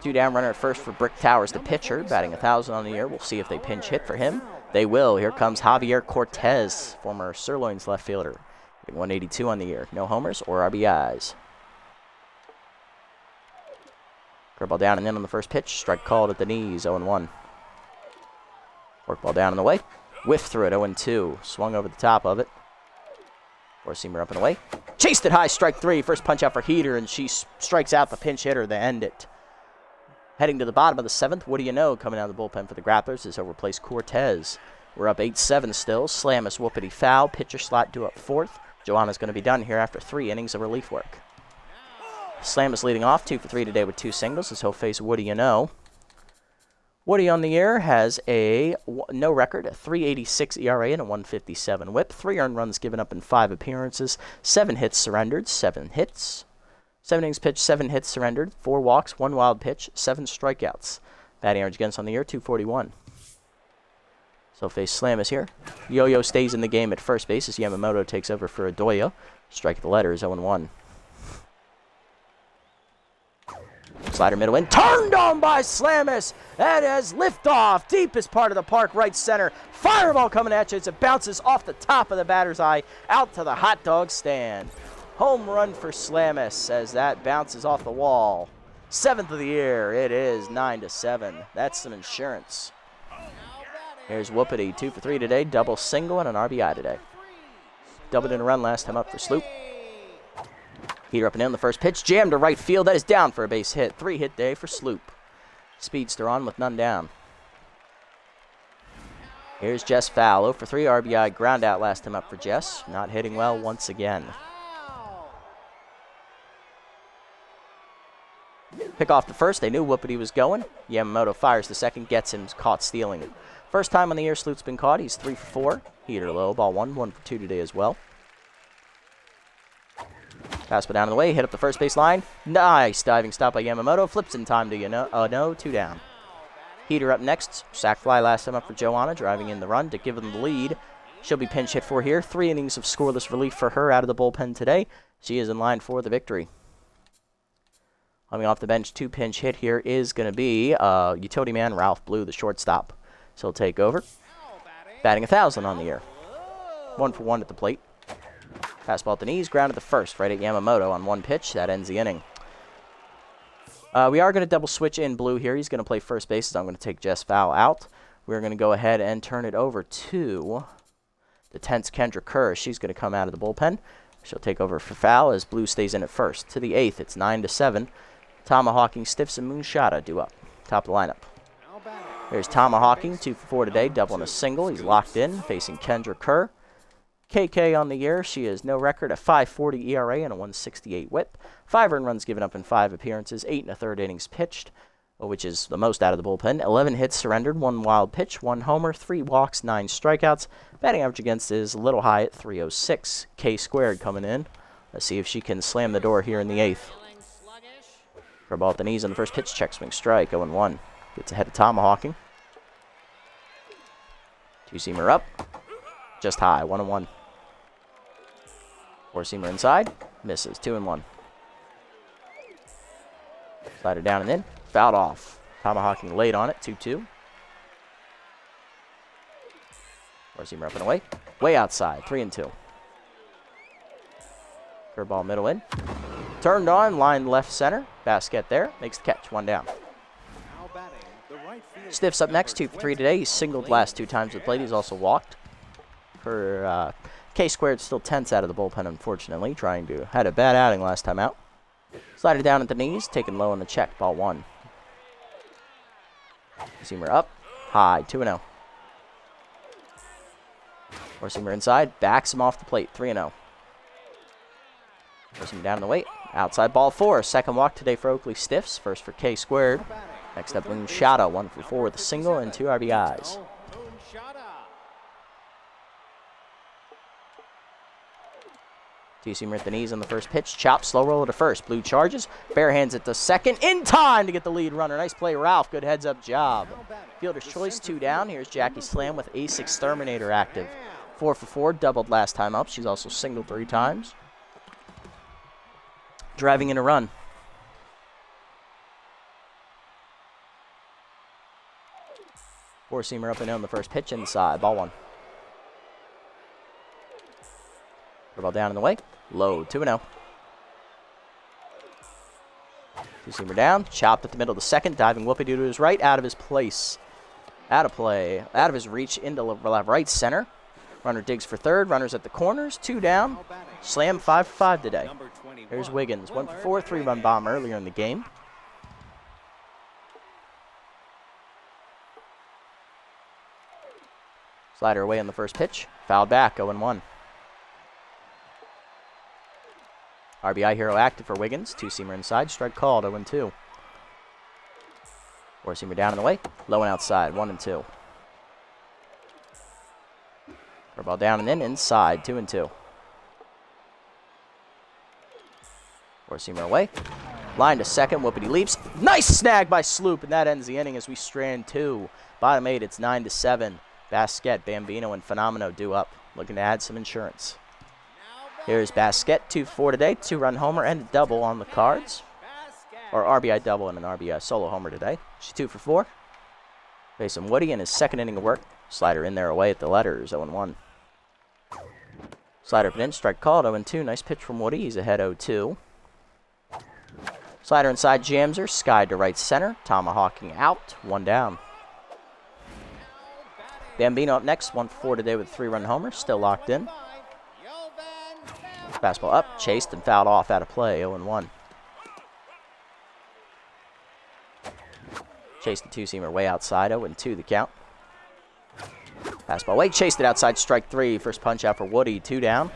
2 down, runner at first for Brick Towers, the pitcher, batting 1,000 on the year. We'll see if they pinch hit for him. They will. Here comes Javier Cortez, former Sirloins left fielder, hitting 182 on the year. No homers or RBIs. Curveball down and in on the first pitch. Strike called at the knees, 0-1. Fork ball down and away. Whiff through it, 0-2. Swung over the top of it. Four-seamer up and away. Chased it high, strike 3. First punch out for Heater, and she strikes out the pinch hitter to end it. Heading to the bottom of the 7th, what do you know? Coming out of the bullpen for the Grapplers is he'll replace Cortez. We're up 8-7 still. Slam is whoopity foul. Pitcher slot due up 4th. Joanna's going to be done here after 3 innings of relief work. Slam is leading off, 2 for 3 today with 2 singles as he'll face What do you know? Woody on the year has a no record, a 3.86 ERA and a 1.57 WHIP. 3 earned runs given up in 5 appearances. 7 hits surrendered, 7 hits. 7 innings pitched, 7 hits surrendered, 4 walks, 1 wild pitch, 7 strikeouts. Batting average against on the year, 241. So face Slam is here. Yo-Yo stays in the game at first base as Yamamoto takes over for Idoia. Strike the letters, 0-1. Slider middle in, turned on by Slamis. That has liftoff, deepest part of the park, right center. Fireball coming at you as it bounces off the top of the batter's eye, out to the hot dog stand. Home run for Slamis as that bounces off the wall. 7th of the year, it is 9-7. That's some insurance. Here's Whoopity, 2 for 3 today, double single and an RBI today. Doubled in a run last time up for Sloop. Heater up and in the first pitch, jammed to right field. That is down for a base hit. 3-hit day for Sloop. Speedster on with none down. Here's Jess foul. 0 for 3 RBI ground out last time up for Jess. Not hitting well once again. Pick off the first. They knew Whoopity was going. Yamamoto fires the second, gets him, caught stealing. First time on the year Sloop's been caught. He's 3 for 4. Heater low, ball 1, 1 for 2 today as well. Fastball down the way, hit up the first base line. Nice diving stop by Yamamoto. Flips in time to no, 2 down. Heater up next. Sack fly last time up for Joanna, driving in the run to give them the lead. She'll be pinch hit for here. 3 innings of scoreless relief for her out of the bullpen today. She is in line for the victory. Coming off the bench, 2 pinch hit here is going to be utility man Ralph Blue, the shortstop. So he'll take over. Batting 1,000 on the year. 1 for 1 at the plate. Fastball at the knees, grounded the first, right at Yamamoto on 1 pitch. That ends the inning. We are going to double switch in Blue here. He's going to play first base. So I'm going to take Jess Fowl out. We're going to go ahead and turn it over to the tense Kendra Kerr. She's going to come out of the bullpen. She'll take over for foul as Blue stays in at first. To the 8th, it's 9-7. Tomahawking, Stiffs, and Moonshada due up. Top of the lineup. There's Tomahawking, 2 for 4 today, double and a single. He's locked in, facing Kendra Kerr. KK on the year. She has no record, a 5.40 ERA and a 1.68 whip. 5 earned runs given up in 5 appearances, 8 1/3 innings pitched, which is the most out of the bullpen. 11 hits surrendered, 1 wild pitch, 1 homer, 3 walks, 9 strikeouts. Batting average against is a little high at 306. K squared coming in. Let's see if she can slam the door here in the 8th. For ball at the knees on the first pitch, check swing strike, 0-1. Gets ahead of Tomahawking. 2-seamer up, just high, 1-1. 4-seamer inside, misses, 2-1. Slider down and in, fouled off. Tomahawking late on it, 2-2. 4-seamer up and away, way outside, 3-2. Curveball middle in, turned on, line left center, Basket there, makes the catch, 1 down. Stiffs up next, 2 for 3 today. He's singled last 2 times with plate. He's also walked. For K squared, still tense out of the bullpen, unfortunately. Had a bad outing last time out. Slider down at the knees, taken low on the check, ball 1. Seamer up, high, 2-0. 4-seamer inside, backs him off the plate, 3-0. 4-seamer down in the weight, outside ball 4. Second walk today for Oakley Stiffs, first for K squared. Next up, Moonshada, 1 for 4 with a single and 2 RBIs. 2-seamer at the knees on the first pitch. Chop, slow roller to first. Blue charges. Bare hands at the second. In time to get the lead runner. Nice play, Ralph. Good heads-up job. Fielder's choice, 2 down. Here's Jackie Slam with Ace Exterminator active. 4 for 4, doubled last time up. She's also singled 3 times. Driving in a run. 4-seamer up and in on the first pitch inside. Ball 1. Ball down in the way. Low, 2-0. 2-seamer down. Chopped at the middle of the second. Diving whoopie-doo to his right. Out of his place. Out of play. Out of his reach into right center. Runner digs for third. Runners at the corners. 2 down. Slam 5 for 5 today. There's Wiggins. 1 for 4. 3-run bomb earlier in the game. Slider away on the first pitch. Fouled back, 0-1. RBI hero active for Wiggins. 2-seamer inside. Strike called, 0-2. 4-seamer down in the way. Low and outside, 1-2. Ball down and in, inside, 2-2. 4-seamer away. Line to second, whoopity leaps. Nice snag by Sloop, and that ends the inning as we strand 2. Bottom 8, it's 9-7. Basket, Bambino, and Phenomeno due up, looking to add some insurance. Here's Basket, 2 for 4 today, 2-run homer and a double on the cards. Or RBI double and an RBI solo homer today. She's 2 for 4. Facing Woody in his second inning of work. Slider in there away at the letters, 0-1. Slider up and in, strike called, 0-2. Nice pitch from Woody, he's ahead 0-2. Slider inside jams her, skied to right center. Tomahawking out, 1 down. Bambino up next, 1 for 4 today with a 3-run homer, still locked in. Fastball up, chased and fouled off out of play, 0-1. Chased the 2-seamer way outside, 0-2 the count. Fastball away, chased it outside, strike 3. First punch out for Woody, 2 down.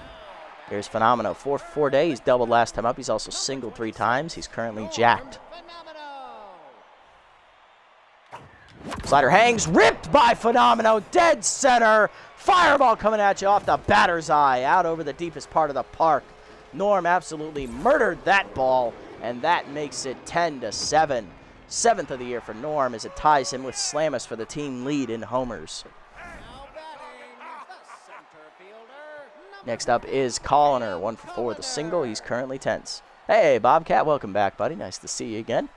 Here's Phenomeno, 4 for 4 days, doubled last time up. He's also singled 3 times. He's currently jacked. Slider hangs, ripped by Phenomeno, dead center. Fireball coming at you off the batter's eye, out over the deepest part of the park. Norm absolutely murdered that ball, and that makes it 10-7. 7th of the year for Norm as it ties him with Slamus for the team lead in homers. Next up is Colliner, 1 for 4 with a single. He's currently tense. Hey, Bobcat, welcome back, buddy. Nice to see you again.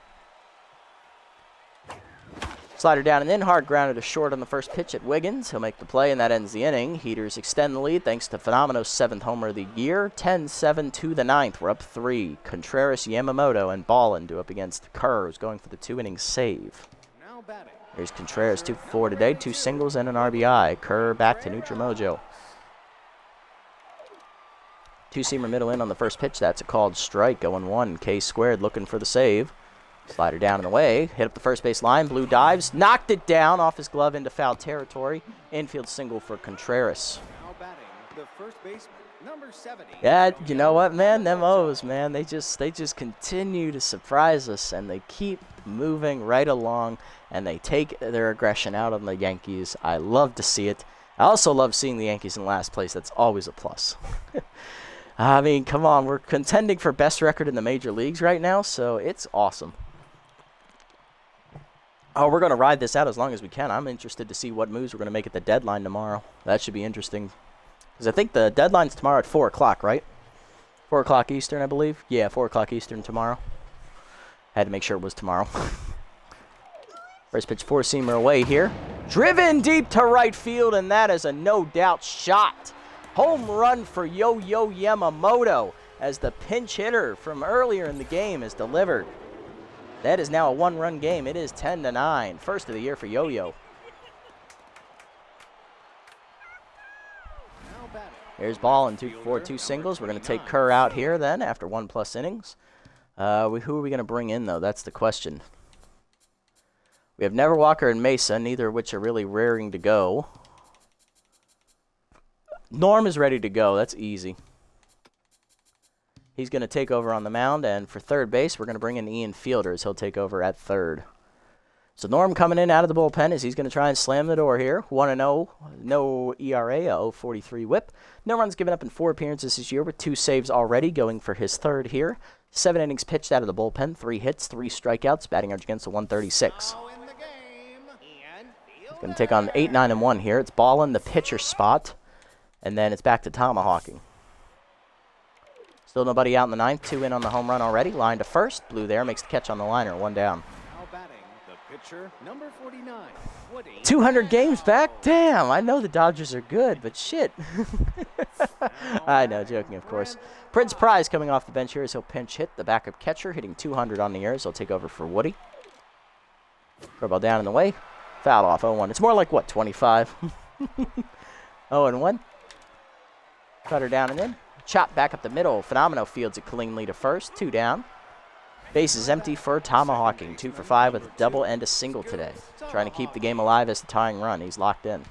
Slider down and in, hard grounded to short on the first pitch at Wiggins. He'll make the play, and that ends the inning. Heaters extend the lead thanks to Phenomeno's 7th homer of the year. 10-7 to the 9th. We're up 3. Contreras, Yamamoto, and Ballin do up against Kerr, who's going for the 2-inning save. Here's Contreras, 2 for 4 today, 2 singles and an RBI. Kerr back to neutral mojo. Two-seamer middle in on the first pitch. That's a called strike. 0-1. K squared looking for the save. Slider down and away. Hit up the first base line. Blue dives. Knocked it down off his glove into foul territory. Infield single for Contreras. Now batting, the first baseman, number 70. Yeah, you know what, man? Them O's, man. They just continue to surprise us, and they keep moving right along, and they take their aggression out on the Yankees. I love to see it. I also love seeing the Yankees in last place. That's always a plus. I mean, come on. We're contending for best record in the major leagues right now, so it's awesome. Oh, we're going to ride this out as long as we can. I'm interested to see what moves we're going to make at the deadline tomorrow. That should be interesting. Because I think the deadline's tomorrow at 4 o'clock, right? 4 o'clock Eastern, I believe. Yeah, 4 o'clock Eastern tomorrow. Had to make sure it was tomorrow. First pitch, four-seamer away here. Driven deep to right field, and that is a no-doubt shot. Home run for Yo-Yo Yamamoto as the pinch hitter from earlier in the game is delivered. That is now a one-run game. It is 10-9. First of the year for Yo-Yo. Here's ball and 2 singles. We're going to take Kerr out here then after 1+ innings. Who are we going to bring in, though? That's the question. We have Never Walker and Mesa, neither of which are really raring to go. Norm is ready to go. That's easy. He's going to take over on the mound, and for third base, we're going to bring in Ian Fielders. He'll take over at third. So Norm coming in out of the bullpen as he's going to try and slam the door here. 1-0, no ERA, a 0.43 whip. No runs given up in 4 appearances this year with 2 saves already, going for his third here. 7 innings pitched out of the bullpen, 3 hits, 3 strikeouts, batting average against a 136. He's going to take on 8, 9, and 1 here. It's ball in the pitcher spot, and then it's back to tomahawking. Still nobody out in the ninth. 2 in on the home run already. Line to first. Blue there makes the catch on the liner. 1 down. Now batting, the pitcher, number 49, Woody. 200 games back? Damn, I know the Dodgers are good, but shit. I know, joking, of course. Prince Prize coming off the bench here as he'll pinch hit. The backup catcher hitting 200 on the year, so he'll take over for Woody. Curveball down in the way. Foul off, 0-1. It's more like, what, 25? 0-1. Cutter down and in. Chop back up the middle. Phenomenal fields it cleanly to first. 2 down. Base is empty for tomahawking. 2 for 5 with a double and a single today. Trying to keep the game alive as the tying run. He's locked in.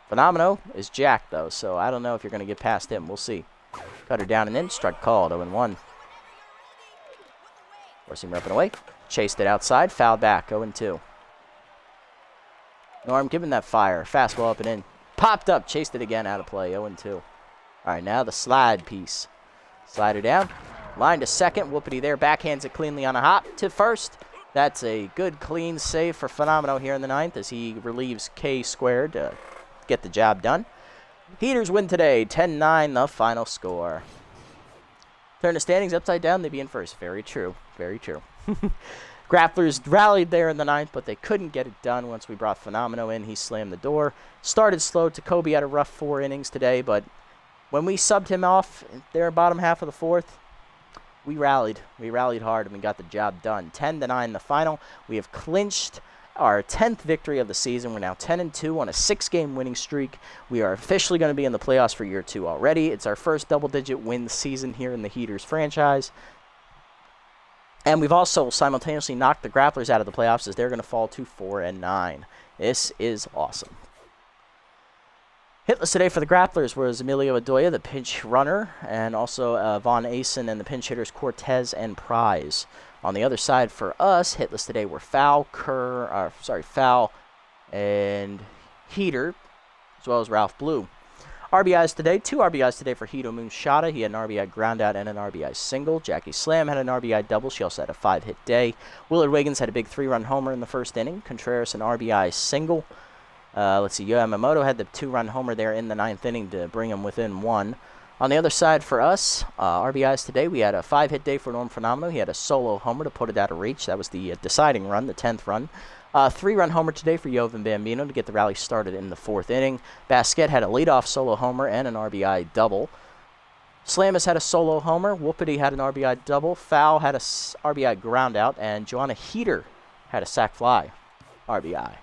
Phenomenal is jacked, though, so I don't know if you're going to get past him. We'll see. Cutter down and in. Strike called. 0-1. Forcing up and away. Chased it outside. Fouled back. 0-2. Norm giving that fire. Fastball up and in. Popped up. Chased it again. Out of play. 0-2. All right, now the slide piece. Slider down. Line to second. Whoopity there. Backhands it cleanly on a hop to first. That's a good, clean save for Phenomenal here in the ninth as he relieves K squared to get the job done. Heaters win today. 10-9, the final score. Turn the standings upside down. They'd be in first. Very true. Very true. Grapplers rallied there in the ninth, but they couldn't get it done once we brought Phenomenal in. He slammed the door. Started slow. Jacoby had a rough 4 innings today, but when we subbed him off there bottom half of the fourth, we rallied. We rallied hard, and we got the job done. 10-9 the final. We have clinched our 10th victory of the season. We're now 10-2 on a 6-game winning streak. We are officially going to be in the playoffs for year 2 already. It's our first double-digit win season here in the Heaters franchise. And we've also simultaneously knocked the Grapplers out of the playoffs as they're going to fall to 4-9. This is awesome. Hitless today for the Grapplers was Emilio Adoya, the pinch runner, and also Von Asen and the pinch hitters Cortez and Prize. On the other side for us, hitless today were Foul, Foul, and Heater, as well as Ralph Blue. RBIs today, 2 RBIs today for Hito Moonshada. He had an RBI groundout and an RBI single. Jackie Slam had an RBI double. She also had a 5-hit day. Willard Wiggins had a big 3-run homer in the first inning. Contreras an RBI single. Let's see, Yamamoto had the 2-run homer there in the 9th inning to bring him within 1. On the other side for us, RBIs today, we had a 5-hit day for Norm Phenomenal. He had a solo homer to put it out of reach. That was the deciding run, the 10th run. 3-run homer today for Yovan Bambino to get the rally started in the 4th inning. Basquet had a leadoff solo homer and an RBI double. Slamus had a solo homer. Whoopity had an RBI double. Foul had a RBI groundout. And Joanna Heater had a sac fly RBI.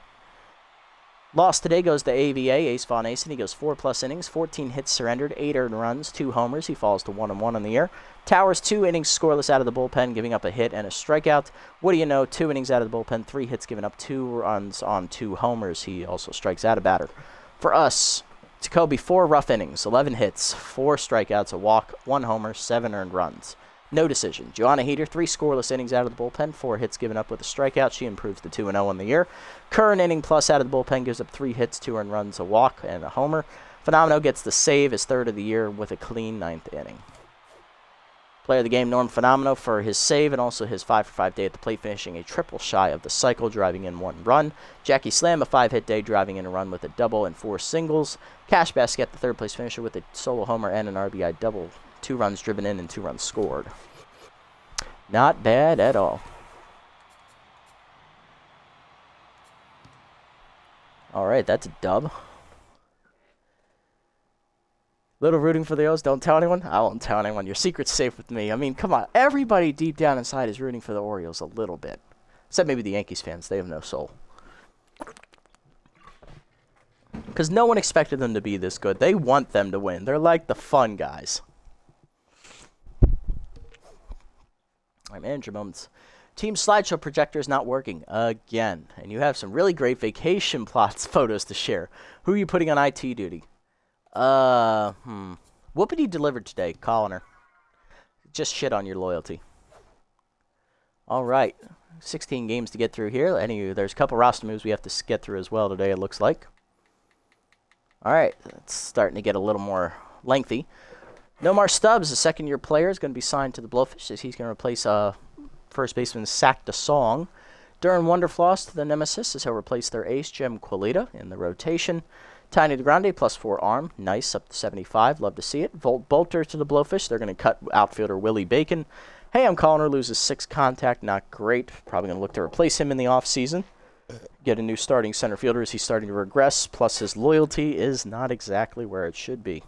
Loss today goes to AVA, Ace Von Asen. He goes 4+ innings, 14 hits surrendered, 8 earned runs, 2 homers. He falls to 1-1 on the year. Towers, 2 innings scoreless out of the bullpen, giving up a hit and a strikeout. What do you know? 2 innings out of the bullpen, 3 hits given up, 2 runs on 2 homers. He also strikes out a batter. For us, Jacoby, 4 rough innings, 11 hits, 4 strikeouts, a walk, 1 homer, 7 earned runs. No decision. Joanna Heater, 3 scoreless innings out of the bullpen, 4 hits given up with a strikeout. She improves to 2-0 on the year. Curran inning plus out of the bullpen gives up 3 hits, 2 earned runs, a walk, and a homer. Phenomenal gets the save, his 3rd of the year, with a clean 9th inning. Player of the game, Norm Phenomenal, for his save and also his 5-for-5 day at the plate, finishing a triple shy of the cycle, driving in 1 run. Jackie Slam, a 5-hit day, driving in a run with a double and 4 singles. Cash Basket, the 3rd place finisher, with a solo homer and an RBI double. 2 runs driven in and 2 runs scored. Not bad at all. All right, that's a dub. Little rooting for the O's. Don't tell anyone. I won't tell anyone. Your secret's safe with me. I mean, come on. Everybody deep down inside is rooting for the Orioles a little bit. Except maybe the Yankees fans. They have no soul. Because no one expected them to be this good. They want them to win. They're like the fun guys. All right, manager moments. Team slideshow projector is not working again. And you have some really great vacation plots photos to share. Who are you putting on IT duty? Whoopity delivered today, calling her. Just shit on your loyalty. All right. 16 games to get through here. There's a couple roster moves we have to get through as well today, it looks like. All right. It's starting to get a little more lengthy. Nomar Stubbs, a second-year player, is going to be signed to the Blowfish as he's going to replace first baseman Sac DeSong. Duran Wonderfloss to the Nemesis as he'll replace their ace, Jem Quilita, in the rotation. Tiny DeGrande, +4 arm. Nice, up to 75. Love to see it. Volt Bolter to the Blowfish. They're going to cut outfielder Willie Bacon. Hey, I'm Colliner, loses 6 contact. Not great. Probably going to look to replace him in the offseason. Get a new starting center fielder as he's starting to regress. Plus, his loyalty is not exactly where it should be.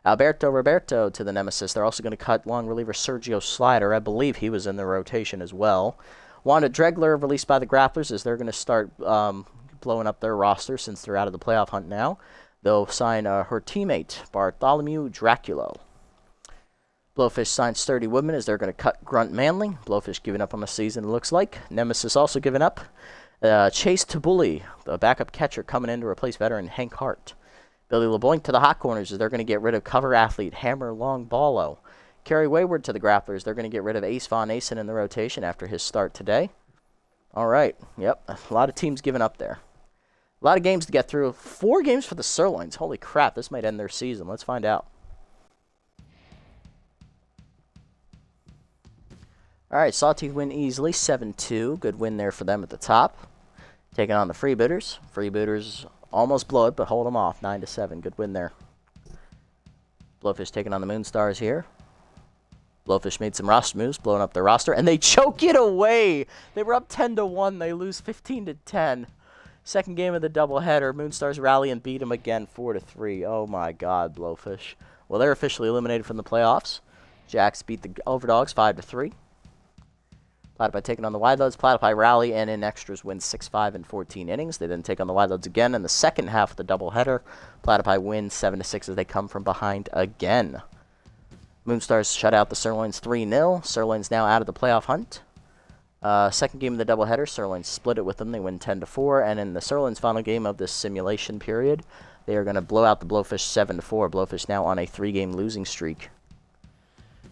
Alberto Roberto to the Nemesis. They're also going to cut long reliever Sergio Slider. I believe he was in the rotation as well. Wanda Dregler, released by the Grapplers, as they're going to start blowing up their roster since they're out of the playoff hunt now. They'll sign her teammate, Bartholomew Draculo. Blowfish signs Sturdy Woodman as they're going to cut Grunt Manley. Blowfish giving up on the season, it looks like. Nemesis also giving up. Chase Tabuli, the backup catcher, coming in to replace veteran Hank Hart. Billy LeBlanc to the hot corners as they're going to get rid of cover athlete Hammer Long Ballo. Kerry Wayward to the Grapplers. They're going to get rid of Ace Von Asen in the rotation after his start today. All right. Yep. A lot of teams giving up there. A lot of games to get through. 4 games for the Sirloins. Holy crap. This might end their season. Let's find out. All right. Sawtooth win easily. 7-2. Good win there for them at the top. Taking on the Freebooters. Freebooters almost blow it, but hold them off. 9-7. Good win there. Blowfish taking on the Moonstars here. Blowfish made some roster moves, blowing up their roster, and they choke it away. They were up 10-1. They lose 15-10. Second game of the doubleheader. Moonstars rally and beat them again 4-3. Oh my God, Blowfish. Well, they're officially eliminated from the playoffs. Jacks beat the Overdogs 5-3. Platypi taking on the Wideloads. Platypi rally and in extras win 6-5 in 14 innings. They then take on the Wideloads again in the second half of the doubleheader. Platypi win 7-6 as they come from behind again. Moonstars shut out the Sirloins 3-0. Sirloins now out of the playoff hunt. Second game of the doubleheader, Sirloins split it with them. They win 10-4. And in the Sirloins' final game of this simulation period, they are going to blow out the Blowfish 7-4. Blowfish now on a 3-game losing streak.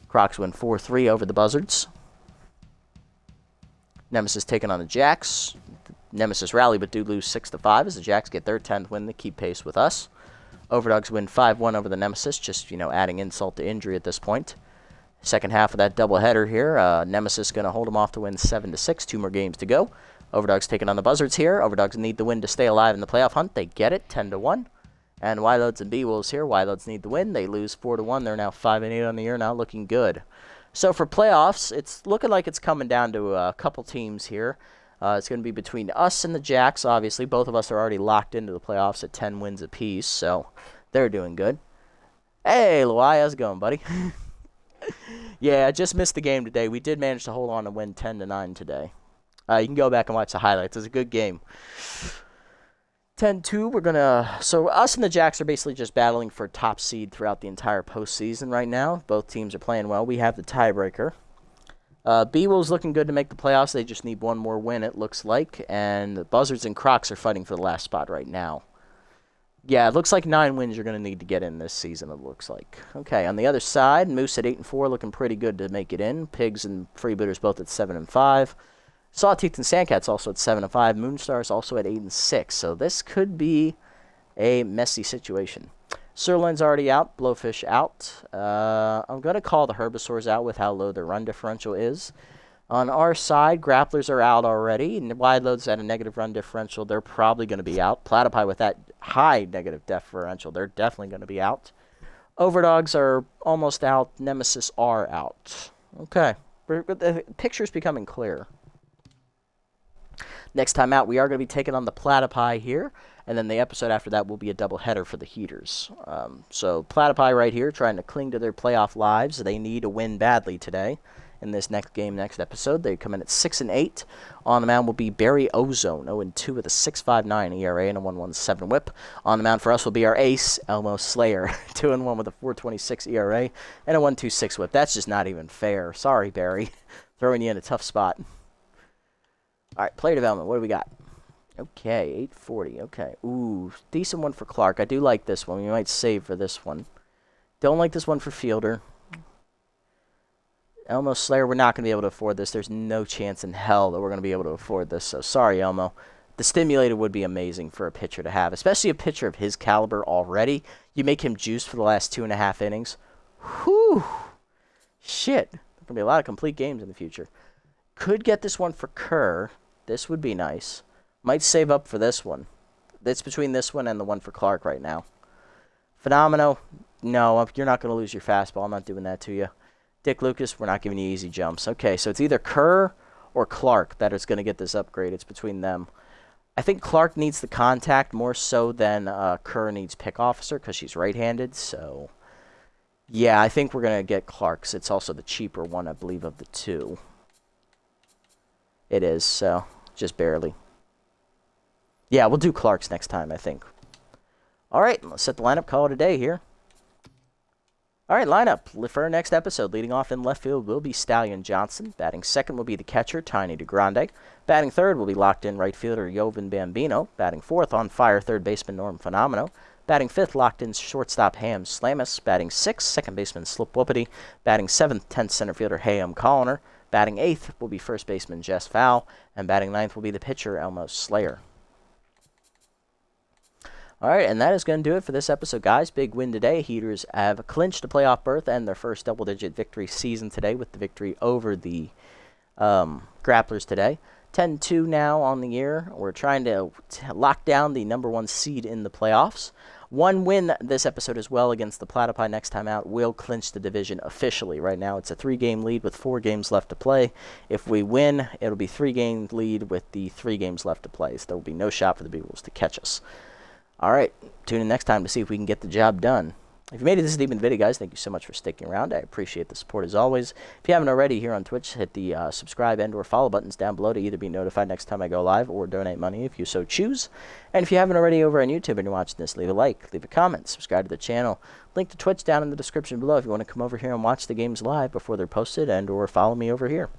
Crocs win 4-3 over the Buzzards. Nemesis taking on the Jacks. Nemesis rally but do lose 6-5 as the Jacks get their 10th win to keep pace with us. Overdogs win 5-1 over the Nemesis, just, adding insult to injury at this point. Second half of that doubleheader here, Nemesis going to hold them off to win 7-6. 2 more games to go. Overdogs taking on the Buzzards here. Overdogs need the win to stay alive in the playoff hunt. They get it, 10-1. And Wideloads and B-Wolves here. Wideloads need the win. They lose 4-1. They're now 5-8 on the year, now looking good. So for playoffs, it's looking like it's coming down to a couple teams here. It's going to be between us and the Jacks, obviously. Both of us are already locked into the playoffs at 10 wins apiece, so they're doing good. Hey, Luai, how's it going, buddy? Yeah, I just missed the game today. We did manage to hold on to win 10-9 today. You can go back and watch the highlights. It's a good game. 10-2, we're going to... So us and the Jacks are basically just battling for top seed throughout the entire postseason right now. Both teams are playing well. We have the tiebreaker. B-Will's looking good to make the playoffs. They just need one more win, it looks like. And the Buzzards and Crocs are fighting for the last spot right now. Yeah, it looks like 9 wins you're going to need to get in this season, it looks like. Okay, on the other side, Moose at 8-4, looking pretty good to make it in. Pigs and Freebooters both at 7-5. Sawtooth and Sandcats also at 7-5. Moonstars also at 8-6. So this could be a messy situation. Sirloin's already out. Blowfish out. I'm going to call the Herbisaurs out with how low their run differential is. On our side, Grapplers are out already. And Wide Load's at a negative run differential. They're probably going to be out. Platypi with that high negative differential. They're definitely going to be out. Overdogs are almost out. Nemesis are out. Okay. The picture's becoming clear. Next time out, we are going to be taking on the Platypi here. And then the episode after that will be a doubleheader for the Heaters. So Platypi right here trying to cling to their playoff lives. They need a win badly today. In this next episode, they come in at 6-8. On the mound will be Barry Ozone, 0-2 with a 6.59 ERA and a 1.17 WHIP. On the mound for us will be our ace, Elmo Slayer, 2-1 with a 4.26 ERA and a 1.26 WHIP. That's just not even fair. Sorry, Barry, throwing you in a tough spot. All right, player development. What do we got? Okay, 840. Okay, ooh, decent one for Clark. I do like this one. We might save for this one. Don't like this one for Fielder. Elmo Slayer, we're not going to be able to afford this. There's no chance in hell that we're going to be able to afford this. So sorry, Elmo. The stimulator would be amazing for a pitcher to have, especially a pitcher of his caliber already. You make him juice for the last 2.5 innings. Whew. Shit. There's going to be a lot of complete games in the future. Could get this one for Kerr. This would be nice. Might save up for this one. It's between this one and the one for Clark right now. Phenomeno. No, you're not going to lose your fastball. I'm not doing that to you. Dick Lucas, we're not giving you easy jumps. Okay, so it's either Kerr or Clark that is going to get this upgrade. It's between them. I think Clark needs the contact more so than Kerr needs pick officer because she's right-handed. So, yeah, I think we're going to get Clark's. It's also the cheaper one, I believe, of the two. It is, so just barely. Yeah, we'll do Clark's next time, I think. All right, let's set the lineup, call it a day here. All right, lineup for our next episode. Leading off in left field will be Stallion Johnson. Batting second will be the catcher, Tiny DeGrande. Batting third will be locked in right fielder, Jovan Bambino. Batting fourth, on fire, third baseman, Norm Phenomeno. Batting fifth, locked in shortstop, Ham Slamus. Batting sixth, second baseman, Slip Whoopity. Batting seventh, 10th center fielder, Hayam Colliner. Batting eighth will be first baseman, Jess Fowl. And batting ninth will be the pitcher, Elmo Slayer. All right, and that is going to do it for this episode, guys. Big win today. Heaters have clinched a playoff berth and their first double-digit victory season today with the victory over the Grapplers today. 10-2 now on the year. We're trying to lock down the #1 seed in the playoffs. One win this episode as well against the Platypi next time out will clinch the division officially. Right now it's a 3-game lead with 4 games left to play. If we win, it'll be 3-game lead with the 3 games left to play. So there will be no shot for the B-Wolves to catch us. All right, tune in next time to see if we can get the job done. If you made it this deep in the video, guys, thank you so much for sticking around. I appreciate the support as always. If you haven't already here on Twitch, hit the subscribe and or follow buttons down below to either be notified next time I go live or donate money if you so choose. And if you haven't already over on YouTube and you're watching this, leave a like, leave a comment, subscribe to the channel. Link to Twitch down in the description below if you want to come over here and watch the games live before they're posted and or follow me over here.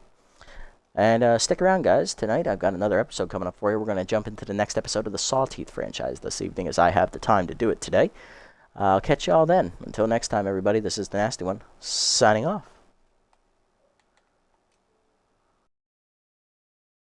And stick around, guys. Tonight, I've got another episode coming up for you. We're going to jump into the next episode of the Sawtooth franchise this evening as I have the time to do it today. I'll catch you all then. Until next time, everybody, this is the Nasty One, signing off.